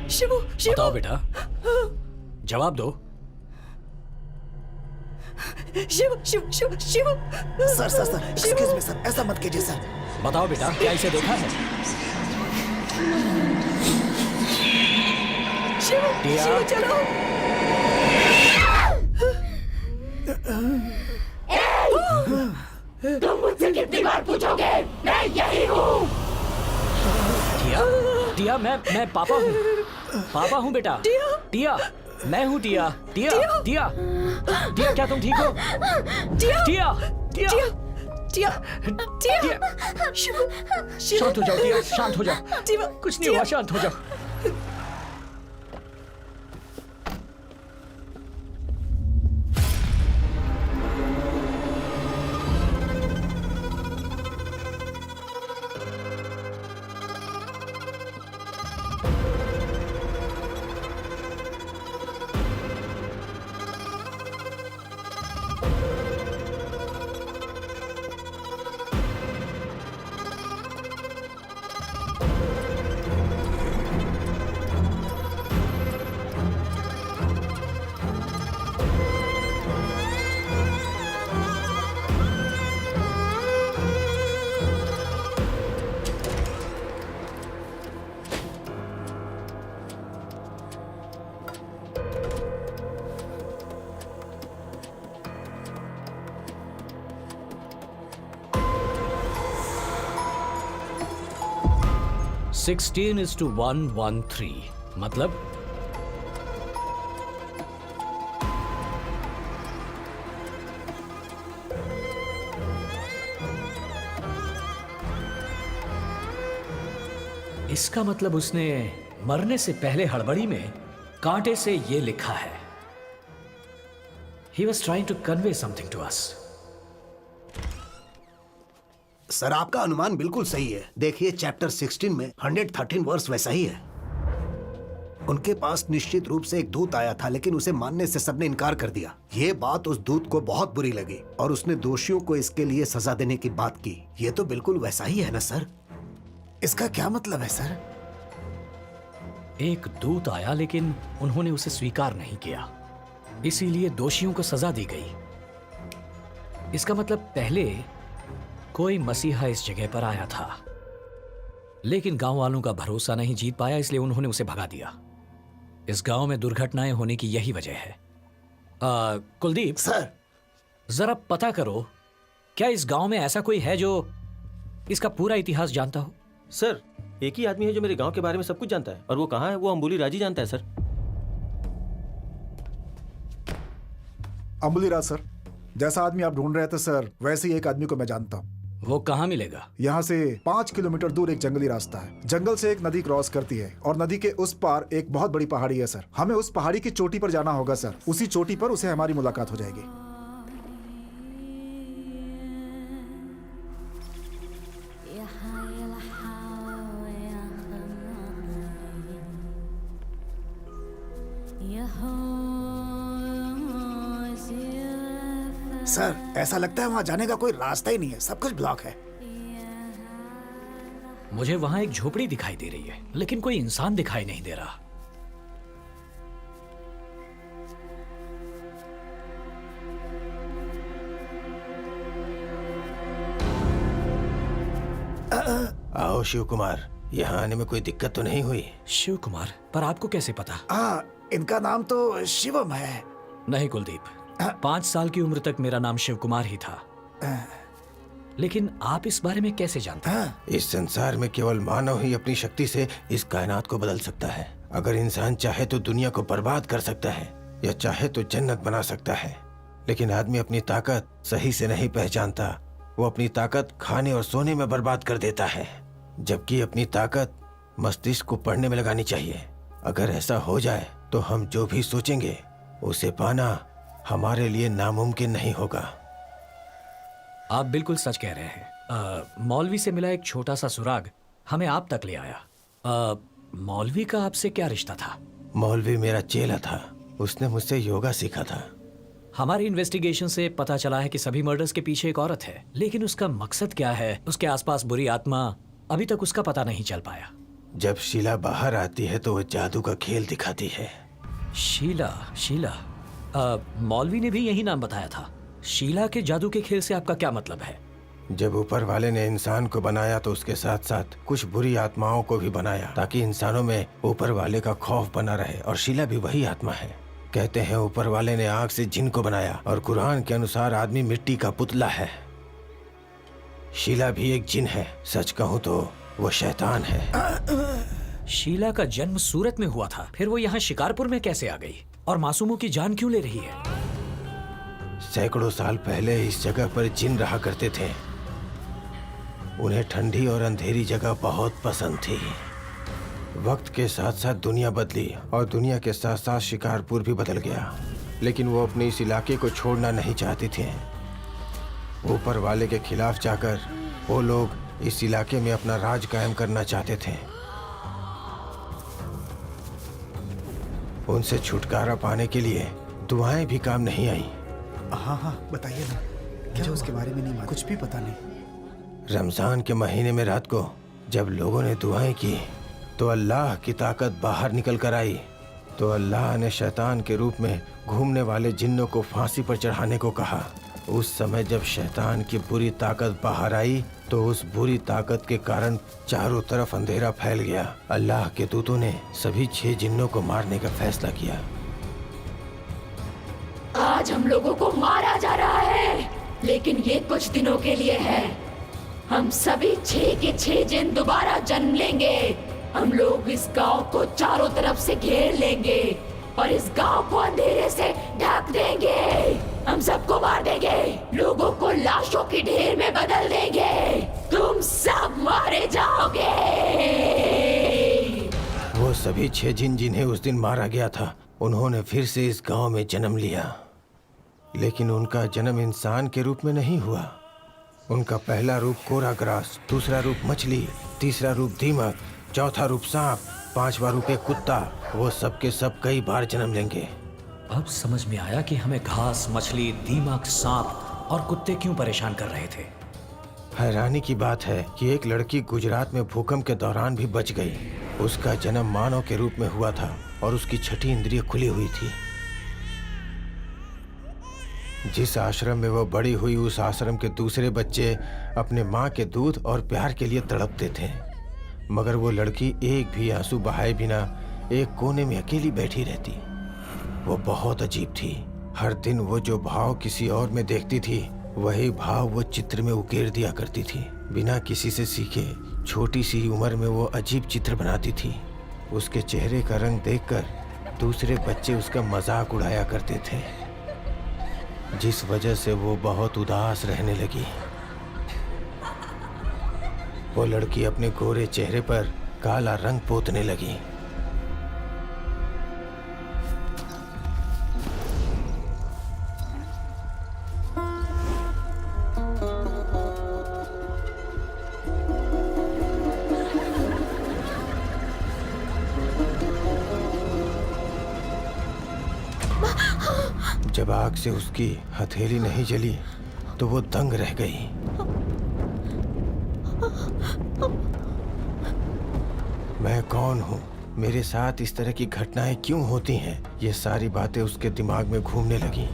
शिवू, शिवू। बताओ बेटा, जवाब दो। Shivu, Shivu, Shivu, Shivu. Sir sir sir, excuse me sir, ऐसा मत कीजिए सर। बताओ बेटा, क्या इसे देखा है? शिवू, टिया। शिवू चलो। तुम मुझसे कितनी बार पूछोगे? मैं यही हूँ। टिया, टिया, मैं पापा हूँ। पापा हूँ बेटा। टिया। टिया, मैं हूँ टिया। टिया, टिया, टिया, क्या तुम ठीक हो? टिया, टिया, टिया, टिया, टिया, टिया। शिवू, शिवू। शांत हो जाओ टिया, शांत हो जाओ। टिया, कुछ नहीं हुआ, शांत हो जाओ। 16:113 मतलब इसका मतलब उसने मरने से पहले हड़बड़ी में कांटे से ये लिखा है। He was trying to convey something to us. Sir आपका अनुमान बिल्कुल सही है। देखिए चैप्टर 16 में 113 वर्स वैसा ही है। उनके पास निश्चित रूप से एक दूत आया था, लेकिन उसे मानने से सबने इनकार कर दिया। ये बात उस दूत को बहुत बुरी लगी और उसने दोषियों को इसके लिए सजा देने की बात की। ये तो बिल्कुल वैसा ही है ना सर? इसका क्या मतलब है सर? एक दूत आया लेकिन उन्होंने उसे स्वीकार नहीं किया, इसीलिए दोषियों को सजा दी गई। इसका मतलब पहले कोई मसीहा इस जगह पर आया था, लेकिन गांव वालों का भरोसा नहीं जीत पाया, इसलिए उन्होंने उसे भगा दिया। इस गांव में दुर्घटनाएं होने की यही वजह है। कुलदीप सर, जरा पता करो, क्या इस गांव में ऐसा कोई है जो इसका पूरा इतिहास जानता हो? सर, एक ही आदमी है जो मेरे गांव के बारे में सब कुछ जानता है, और वो कहाँ है वो अंबुली राजी जानता है सर। अंबुली राज सर, जैसा आदमी आप ढूंढ रहे थे सर, वैसे ही एक आदमी को मैं जानता हूँ। वो कहाँ मिलेगा? यहाँ से 5 किलोमीटर दूर एक जंगली रास्ता है। जंगल से एक नदी क्रॉस करती है और नदी के उस पार एक बहुत बड़ी पहाड़ी है सर। हमें उस पहाड़ी की चोटी पर जाना होगा सर। उसी चोटी पर उसे हमारी मुलाकात हो जाएगी। सर, ऐसा लगता है वहां जाने का कोई रास्ता ही नहीं है, सब कुछ ब्लॉक है। मुझे वहां एक झोपड़ी दिखाई दे रही है, लेकिन कोई इंसान दिखाई नहीं दे रहा। आओ शिव कुमार, यहाँ आने में कोई दिक्कत तो नहीं हुई? शिव कुमार? पर आपको कैसे पता? इनका नाम तो शिवम है। नहीं कुलदीप, 5 साल की उम्र तक मेरा नाम शिव कुमार ही था। लेकिन आप इस बारे में कैसे जानते हैं? इस संसार में केवल मानव ही अपनी शक्ति से इस कायनात को बदल सकता है। अगर इंसान चाहे तो दुनिया को बर्बाद कर सकता है, या चाहे तो जन्नत बना सकता है। लेकिन आदमी अपनी ताकत सही से नहीं पहचानता। वो अपनी ताकत खाने और सोने में बर्बाद कर देता है, जबकि अपनी ताकत मस्तिष्क को पढ़ने में लगानी चाहिए। अगर ऐसा हो जाए तो हम जो भी सोचेंगे उसे पाना हमारे लिए नामुमकिन नहीं होगा। आप बिल्कुल सच कह रहे हैं। मौलवी से मिला एक छोटा सा सुराग हमें आप तक ले आया। मौलवी का आपसे क्या रिश्ता था? मौलवी मेरा चेला था, उसने मुझसे योगा सीखा था। हमारी इन्वेस्टिगेशन से पता चला है कि सभी मर्डर्स के पीछे एक औरत है, लेकिन उसका मकसद क्या है, उसके आसपास बुरी आत्मा, अभी तक उसका पता नहीं चल पाया। जब शीला बाहर आती है तो वो जादू का खेल दिखाती है। शीला? मौलवी ने भी यही नाम बताया था। शीला के जादू के खेल से आपका क्या मतलब है? जब ऊपर वाले ने इंसान को बनाया तो उसके साथ साथ कुछ बुरी आत्माओं को भी बनाया, ताकि इंसानों में ऊपर वाले का खौफ बना रहे। और शीला भी वही आत्मा है। कहते हैं ऊपर वाले ने आग से जिन को बनाया, और कुरान के अनुसार आदमी मिट्टी का पुतला है। शीला भी एक जिन है। सच कहूँ तो वो शैतान है। शीला का जन्म सूरत में हुआ था, फिर वो यहाँ शिकारपुर में कैसे आ गई? और मासूमों की जान क्यों ले रही है? सैकड़ों साल पहले इस जगह पर जिन रहा करते थे। उन्हें ठंडी और अंधेरी जगह बहुत पसंद थी। वक्त के साथ साथ दुनिया बदली, और दुनिया के साथ साथ शिकारपुर भी बदल गया। लेकिन वो अपने इस इलाके को छोड़ना नहीं चाहती थी। ऊपर वाले के खिलाफ जाकर वो लोग इस इलाके में अपना राज कायम करना चाहते थे। उनसे छुटकारा पाने के लिए दुआएं भी काम नहीं आई। हाँ, बताइए ना, क्या उसके बारे में नहीं, कुछ भी पता नहीं। रमजान के महीने में रात को जब लोगों ने दुआएं की तो अल्लाह की ताकत बाहर निकल कर आई। तो अल्लाह ने शैतान के रूप में घूमने वाले जिन्नों को फांसी पर चढ़ाने को कहा। उस समय जब शैतान की बुरी ताकत बाहर आई तो उस बुरी ताकत के कारण चारों तरफ अंधेरा फैल गया। अल्लाह के दूतों ने सभी 6 जिन्नों को मारने का फैसला किया। आज हम लोगों को मारा जा रहा है, लेकिन ये कुछ दिनों के लिए है। हम सभी 6 के 6 जिन दोबारा जन्म लेंगे हम लोग इस गांव को चारों तरफ से घेर लेंगे और इस गांव को अंधेरे से ढक देंगे। हम सबको मार देंगे, लोगों को लाशों की ढेर में बदल देंगे। तुम सब मारे जाओगे। वो सभी 6 जिन जिन्हें उस दिन मारा गया था, उन्होंने फिर से इस गांव में जन्म लिया, लेकिन उनका जन्म इंसान के रूप में नहीं हुआ। उनका पहला रूप कोरा ग्रास, दूसरा रूप मछली, तीसरा रूप दीमक, चौथा रूप सांप, 5वां रूप एक कुत्ता। वो सब के सब कई बार जन्म लेंगे। अब समझ में आया कि हमें घास, मछली, दीमक, सांप और कुत्ते क्यों परेशान कर रहे थे। हैरानी की बात है कि एक लड़की गुजरात में भूकंप के दौरान भी बच गई। उसका जन्म मानव के रूप में हुआ था और उसकी 6ठी इंद्रिय खुली हुई थी। जिस आश्रम में वो बड़ी हुई, उस आश्रम के दूसरे बच्चे अपने माँ के दूध और प्यार के लिए तड़पते थे, मगर वो लड़की एक भी आंसू बहाए बिना एक कोने में अकेली बैठी रहती। वो बहुत अजीब थी। हर दिन वो जो भाव किसी और में देखती थी, वही भाव वो चित्र में उकेर दिया करती थी। बिना किसी से सीखे छोटी सी उम्र में वो अजीब चित्र बनाती थी। उसके चेहरे का रंग देखकर दूसरे बच्चे उसका मजाक उड़ाया करते थे, जिस वजह से वो बहुत उदास रहने लगी। वो लड़की अपने गोरे चेहरे पर काला रंग पोतने लगी। जब आग से उसकी हथेली नहीं जली तो वो दंग रह गई। मैं कौन हूँ? मेरे साथ इस तरह की घटनाएं क्यों होती हैं? ये सारी बातें उसके दिमाग में घूमने लगी।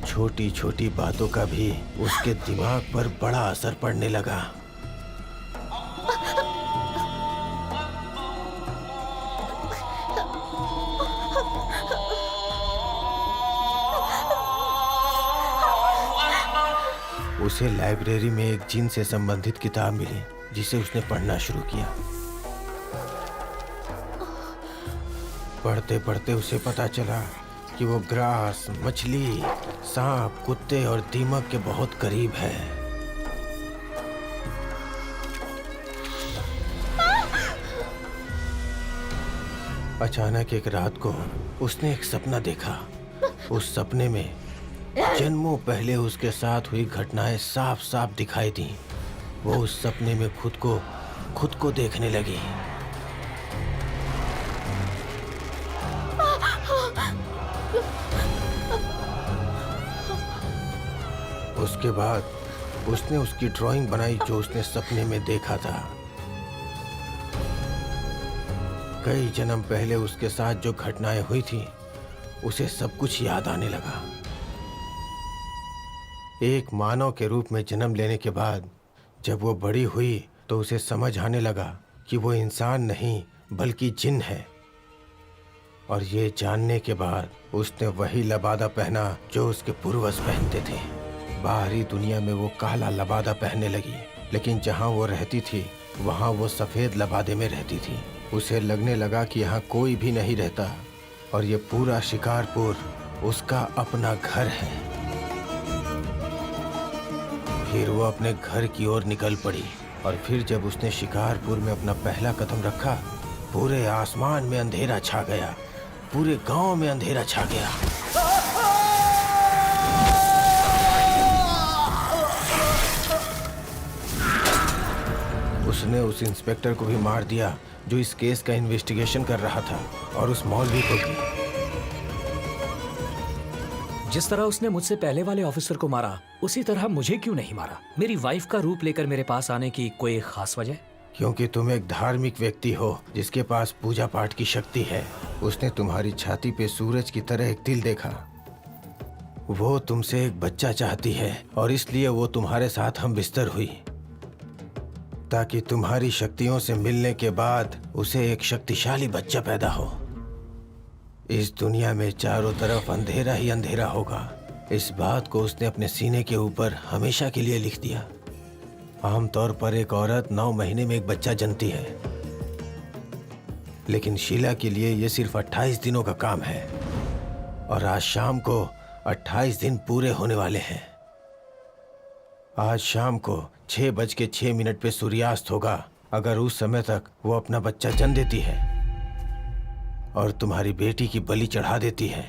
छोटी छोटी बातों का भी उसके दिमाग पर बड़ा असर पड़ने लगा। उसे लाइब्रेरी में एक जिन से संबंधित किताब मिली, जिसे उसने पढ़ना शुरू किया। पढ़ते पढ़ते उसे पता चला कि वो ग्रास, मछली, सांप, कुत्ते और दीमक के बहुत करीब है। अचानक एक रात को उसने एक सपना देखा। उस सपने में जन्मों पहले उसके साथ हुई घटनाएं साफ साफ दिखाई दी। वो उस सपने में खुद को देखने लगी। उसके बाद उसने उसकी ड्राइंग बनाई जो उसने सपने में देखा था। कई जन्म पहले उसके साथ जो घटनाएं हुई थी, उसे सब कुछ याद आने लगा। एक मानव के रूप में जन्म लेने के बाद जब वो बड़ी हुई तो उसे समझ आने लगा कि वो इंसान नहीं बल्कि जिन है। और ये जानने के बाद उसने वही लबादा पहना जो उसके पूर्वज पहनते थे। बाहरी दुनिया में वो काला लबादा पहनने लगी, लेकिन जहाँ वो रहती थी वहाँ वो सफ़ेद लबादे में रहती थी। उसे लगने लगा कि यहाँ कोई भी नहीं रहता और ये पूरा शिकारपुर उसका अपना घर है। फिर वो अपने घर की ओर निकल पड़ी और फिर जब उसने शिकारपुर में अपना पहला कदम रखा, पूरे आसमान में अंधेरा छा गया, पूरे गांव में अंधेरा छा गया। उसने उस इंस्पेक्टर को भी मार दिया जो इस केस का इन्वेस्टिगेशन कर रहा था, और उस मौलवी को भी। जिस तरह उसने मुझसे पहले वाले ऑफिसर को मारा, उसी तरह मुझे क्यों नहीं मारा? मेरी वाइफ का रूप लेकर मेरे पास आने की कोई खास वजह? क्योंकि तुम एक धार्मिक व्यक्ति हो जिसके पास पूजा पाठ की शक्ति है। उसने तुम्हारी छाती पे सूरज की तरह एक तिल देखा। वो तुमसे एक बच्चा चाहती है और इसलिए वो तुम्हारे साथ हम बिस्तर हुई, ताकि तुम्हारी शक्तियों से मिलने के बाद उसे एक शक्तिशाली बच्चा पैदा हो। इस दुनिया में चारों तरफ अंधेरा ही अंधेरा होगा। इस बात को उसने अपने सीने के ऊपर हमेशा के लिए लिख दिया। आमतौर पर एक औरत 9 महीने में एक बच्चा जनती है, लेकिन शीला के लिए ये सिर्फ 28 दिनों का काम है और आज शाम को 28 दिन पूरे होने वाले हैं। आज शाम को 6:06 पे सूर्यास्त होगा। अगर उस समय तक वो अपना बच्चा जन्म देती है और तुम्हारी बेटी की बलि चढ़ा देती है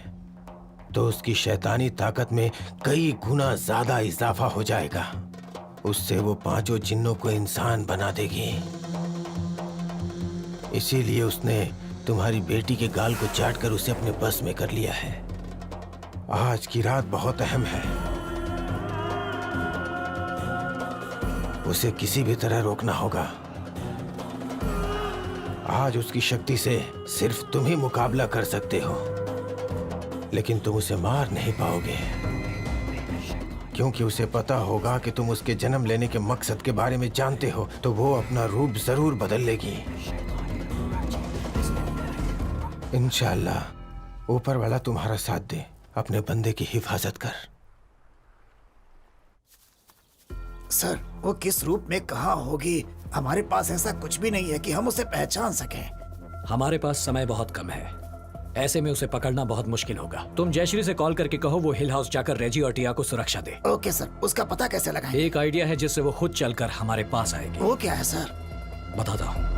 तो उसकी शैतानी ताकत में कई गुना ज्यादा इजाफा हो जाएगा। उससे वो 5 जिन्नों को इंसान बना देगी। इसीलिए उसने तुम्हारी बेटी के गाल को चाटकर उसे अपने बस में कर लिया है। आज की रात बहुत अहम है। उसे किसी भी तरह रोकना होगा। आज उसकी शक्ति से सिर्फ तुम ही मुकाबला कर सकते हो, लेकिन तुम उसे मार नहीं पाओगे क्योंकि उसे पता होगा कि तुम उसके जन्म लेने के मकसद के बारे में जानते हो, तो वो अपना रूप जरूर बदल लेगी। इंशाअल्लाह ऊपर वाला तुम्हारा साथ दे। अपने बंदे की हिफाजत कर। सर, वो किस रूप में कहाँ होगी, हमारे पास ऐसा कुछ भी नहीं है कि हम उसे पहचान सकें। हमारे पास समय बहुत कम है, ऐसे में उसे पकड़ना बहुत मुश्किल होगा। तुम जयश्री से कॉल करके कहो वो हिल हाउस जाकर रेजी और टिया को सुरक्षा दे। ओके सर, उसका पता कैसे लगाएं? एक आइडिया है जिससे वो खुद चलकर हमारे पास आएगी। वो क्या है सर? बताता हूँ।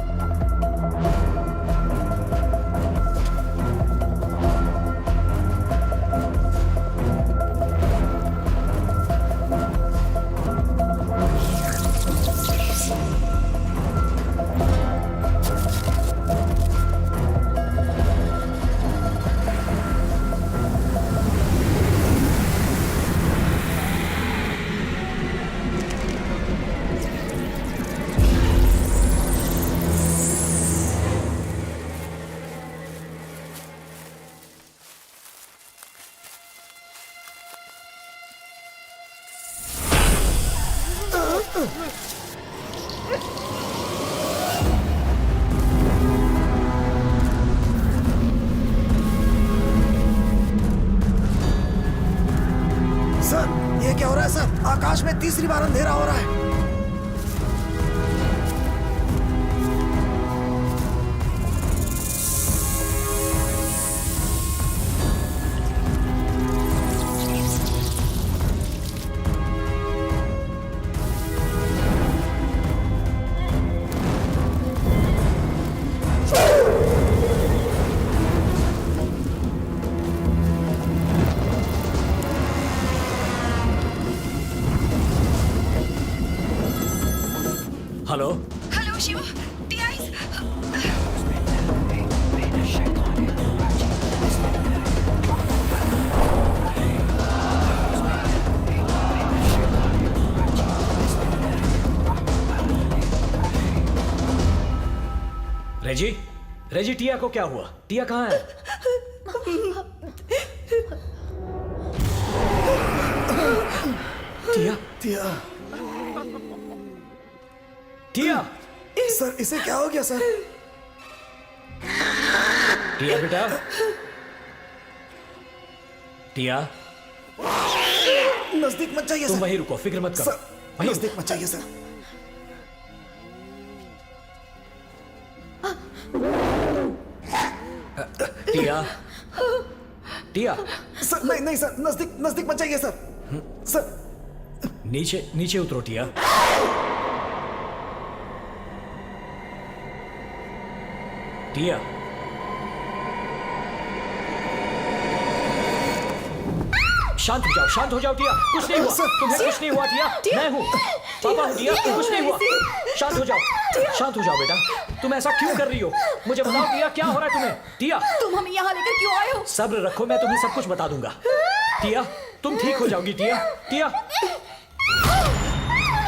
सर, ये क्या हो रहा है सर? आकाश में तीसरी बार अंधेरा हो रहा है। हेलो हेलो शिव, टिया रेजी, रेजी टिया को क्या हुआ? टिया कहाँ है? टिया, टिया, टिया, सर इसे क्या हो गया सर? टिया बेटा, टिया नजदीक मत जाइए तुम सर। वहीं रुको, फिक्र मत करो। सर, नजदीक मत जाइए सर। टिया, टिया, सर नहीं नहीं सर, नजदीक नजदीक मत जाइए सर। सर नीचे नीचे उतरो टिया। टिया, शांत हो जाओ, शांत हो जाओ टिया। कुछ नहीं हुआ, तुम्हें कुछ नहीं हुआ टिया। मैं हूँ, पापा हूँ टिया, कुछ नहीं हुआ। शांत हो जाओ, शांत हो जाओ बेटा। तुम ऐसा क्यों कर रही हो? मुझे बताओ टिया, क्या हो रहा है तुम्हें? टिया, तुम हमें यहाँ लेकर क्यों आए हो? सब्र रखो, मैं तुम्हें सब कुछ बता दूंगा। टिया, तुम ठीक हो जाओगी टिया। टिया,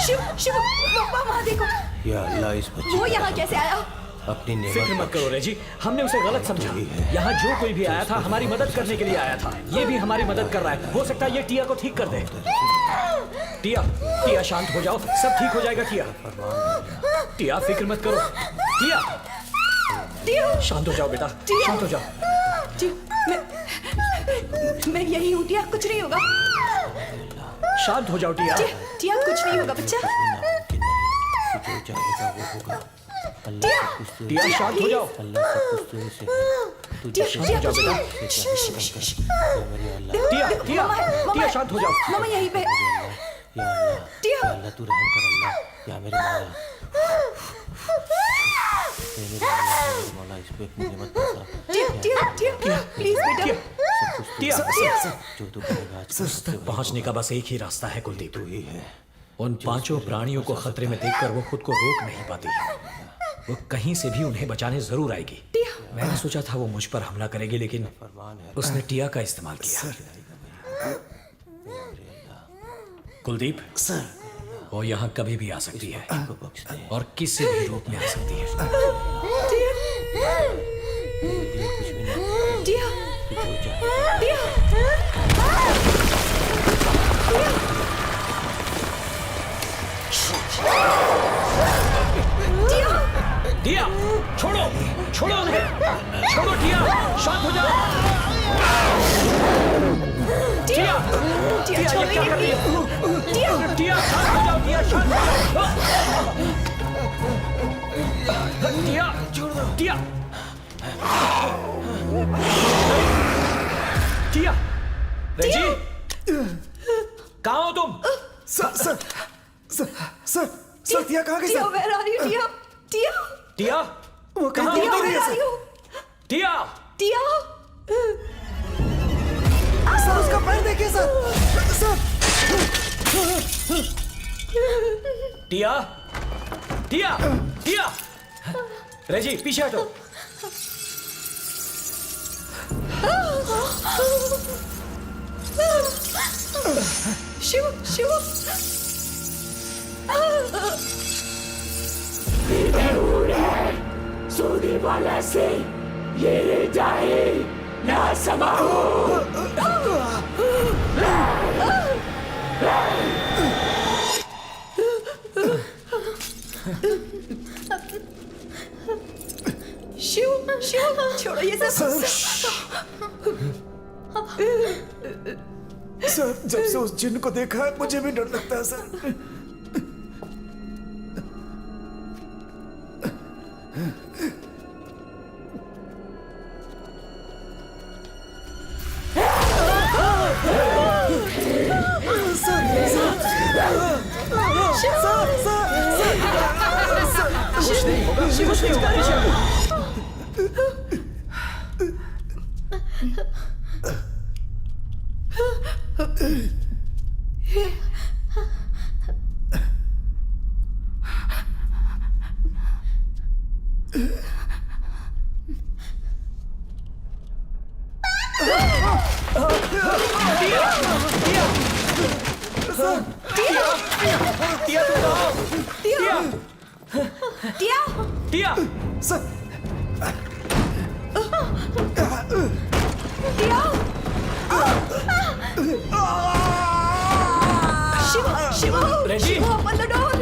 शिव, शिव, पापा वहाँ देखो। या अल्लाह, इस बच्चे वो यहाँ कैसे आया? अपनी नेमत फिक्र मत करो रेजी, हमने उसे गलत समझा। यहाँ जो कोई भी आया था हमारी मदद करने के लिए आया था। ये भी हमारी मदद कर रहा है। हो सकता है ये टिया को ठीक कर दे। टिया, टिया शांत हो जाओ, सब ठीक हो जाएगा टिया। टिया फिक्र मत करो। टिया, टिया, शांत हो जाओ बेटा, शांत हो जाओ। मैं यही हूँ टिया, कुछ नहीं होगा। शांत हो जाओ टिया। टिया, कुछ नहीं होगा बच्चा। जो चाहेगा वो होगा। टिया शांत हो जाओ। शांत हो जाओ बेटा। टिया टिया टिया शांत हो जाओ। मामा यहीं पे। टिया तू रहम कर अल्लाह या मेरे मौला, मेरे मौला इस पे अपनी मत टिया प्लीज बेटा। टिया जो तू करेगा आज उस तक पहुंचने का बस एक ही रास्ता है कुलदीप। तू ही है। उन पांचों प्राणियों को खतरे में देखकर वो खुद को रोक नहीं पाती। वो कहीं से भी उन्हें बचाने जरूर आएगी। मैंने सोचा था वो मुझ पर हमला करेगी, लेकिन उसने टिया का इस्तेमाल किया। कुलदीप सर, वो यहाँ कभी भी आ सकती है और किसी भी रूप में आ सकती है। टिया टिया छोड़ो छोड़ो उन्हें, छोड़ो टिया, शांत हो जाओ। टिया टिया ये क्या कर रही है? टिया शांत हो जाओ, टिया शांत हो जाओ। टिया छोड़ दो। टिया टिया रेजी कहाँ हो तुम? Sir sir sir sir sir Tia कहाँ गई Tia sir? where are you Tia? Tia Tia वो कहाँ टिया, हो रही है where are sir? you? Tia Tia sir उसका पैर देखिए सर। सर टिया टिया टिया रेजी पीछे हटो। शिव शिव सोने वाला से ये ले जाए ना समाओ। शिव शिव छोड़ो ये सब। सर जब से उस जिन को देखा है मुझे भी डर लगता है sir. Tia Tia sir Tia Shiv Shiv Reji Shiv open the door.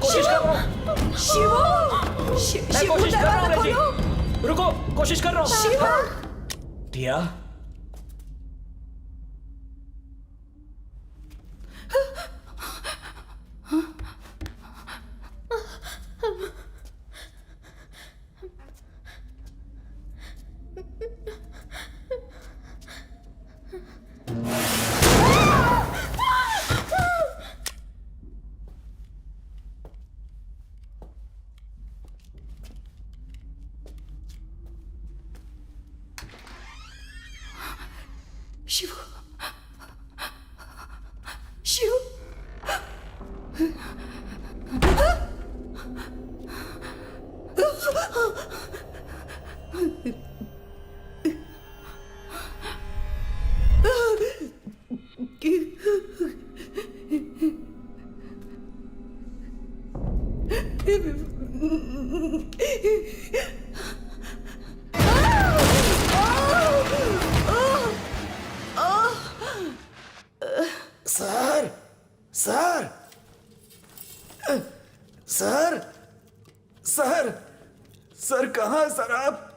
कोशिश करो। शिव मैं शिव कोशिश कर रहा हूँ दरवाजा रेजी, खोलो। रुको कोशिश कर रहा हूँ। Shiv Tia Shiv Shiv sir sir sir sir sir कहाँ सर आप?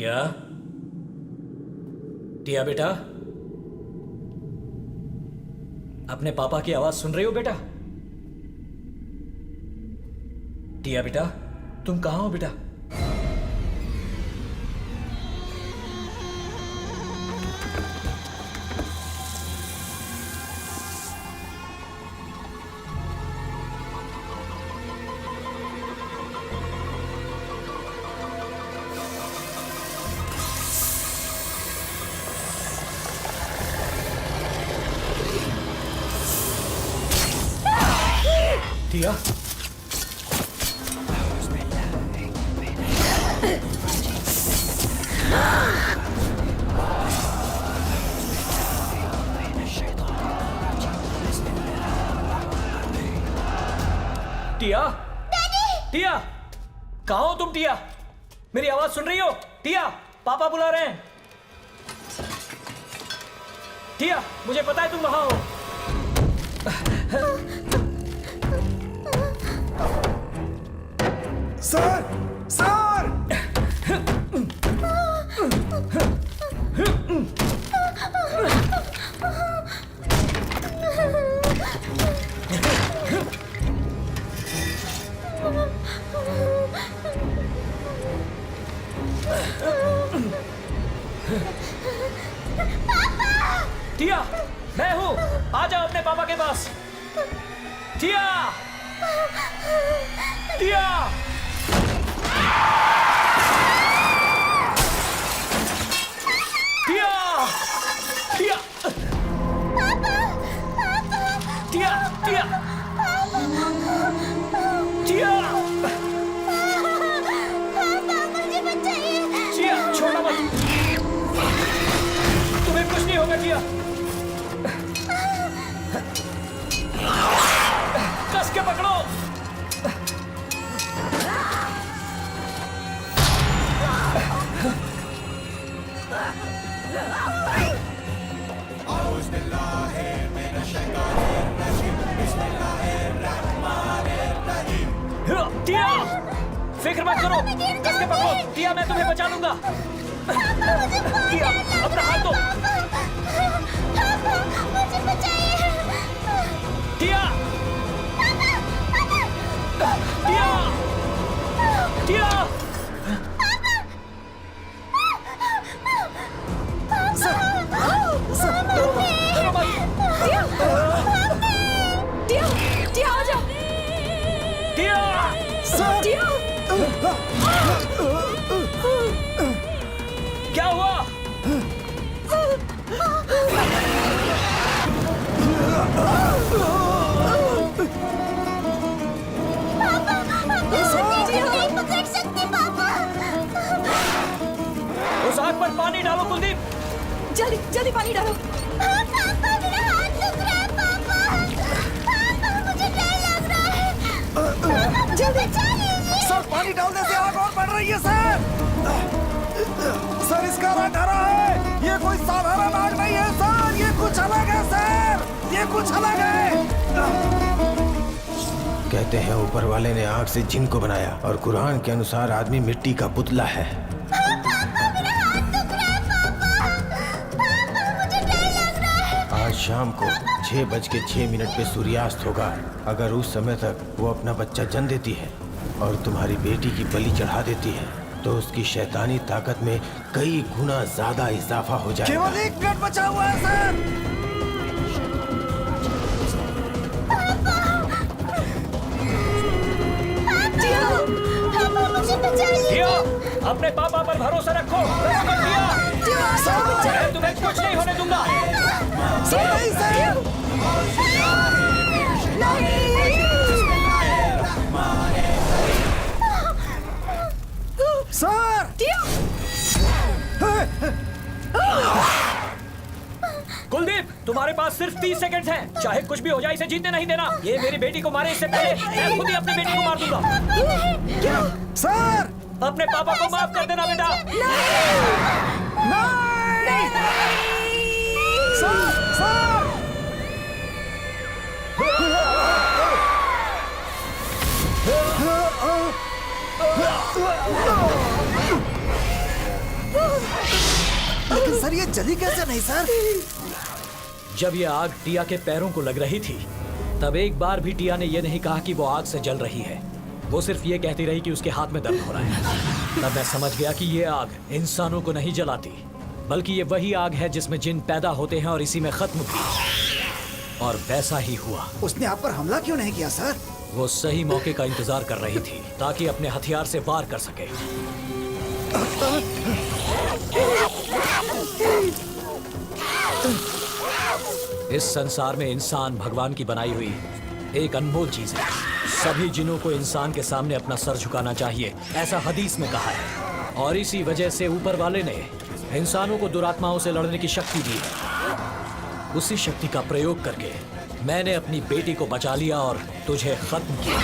टिया, टिया बेटा, अपने पापा की आवाज सुन रही हो बेटा? टिया बेटा, तुम कहां हो बेटा? टिया, टिया, टिया, कहाँ हो तुम टिया? मेरी आवाज सुन रही हो? टिया, पापा बुला रहे हैं। टिया, मुझे पता है तुम वहां हो। सर सर टिया, मैं हूं, आ जाओ अपने पापा के पास। टिया, टिया, टिया, टिया, टिया, टिया, टिया, मुझे बचाइए। टिया, छोड़ना मत, तुम्हें कुछ नहीं होगा टिया। कस के पकड़ो। टिया, फिक्र मत करो, कस के पकड़ो। टिया, मैं तुम्हें बचा लूंगा। टिया, अपना हाथ दो। मुझे बचाइए। टिया, टिया, टिया, डरो मत। टिया, टिया, टिया, आ जाओ। टिया, टिया, क्या हुआ? नहीं पकड़ सकते पापा। उस आग पर पानी डालो कुलदीप। जल्दी जल्दी पानी डालो। पापा मेरा हाथ दुख रहा है पापा। पापा मुझे डर लग रहा है। जल्दी बचा लीजिए। सर, पानी डालने से आग और बढ़ रही है सर। सर, इसका रंग हरा है। ये कोई साधारण आग नहीं है सर, ये कुछ अलग है सर, ये कुछ अलग है। कहते हैं ऊपर वाले ने आग से जिन को बनाया और कुरान के अनुसार आदमी मिट्टी का पुतला है। पापा मेरा हाथ दुख रहा है पापा। पापा मुझे डर लग रहा है। आज शाम को 6:06 पे सूर्यास्त होगा। अगर उस समय तक वो अपना बच्चा जन्म देती है और तुम्हारी बेटी की बलि चढ़ा देती है तो उसकी शैतानी ताकत में कई गुना ज्यादा इजाफा हो जाएगा। केवल 1 मिनट बचा हुआ है सर। पापा मुझे बचा लीजिए। टिया, अपने पापा पर भरोसा रखो। बस मत टिया। मैं तुम्हें कुछ नहीं होने दूंगा। सर, नहीं सर। सर, कुलदीप, तुम्हारे पास सिर्फ 30 सेकंड्स हैं। चाहे कुछ भी हो जाए, इसे जीतने नहीं देना। ये मेरी बेटी को मारे इससे पहले मैं खुद ही अपनी बेटी को मार दूंगा। क्या सर? अपने पापा को माफ कर देना बेटा। Sir, sir. सर ये जली कैसे नहीं सर? जब ये आग टिया के पैरों को लग रही थी तब एक बार भी टिया ने यह नहीं कहा कि वो आग से जल रही है। वो सिर्फ ये कहती रही कि उसके हाथ में दर्द हो रहा है। तब मैं समझ गया कि ये आग इंसानों को नहीं जलाती, बल्कि ये वही आग है जिसमें जिन पैदा होते हैं और इसी में खत्म भी। और वैसा ही हुआ। उसने आप पर हमला क्यों नहीं किया सर? वो सही मौके का इंतजार कर रही थी ताकि अपने हथियार से वार कर सके। इस संसार में इंसान भगवान की बनाई हुई एक अनमोल चीज है। सभी जिनों को इंसान के सामने अपना सर झुकाना चाहिए, ऐसा हदीस में कहा है। और इसी वजह से ऊपर वाले ने इंसानों को दुरात्माओं से लड़ने की शक्ति दी है। उसी शक्ति का प्रयोग करके मैंने अपनी बेटी को बचा लिया और तुझे खत्म किया।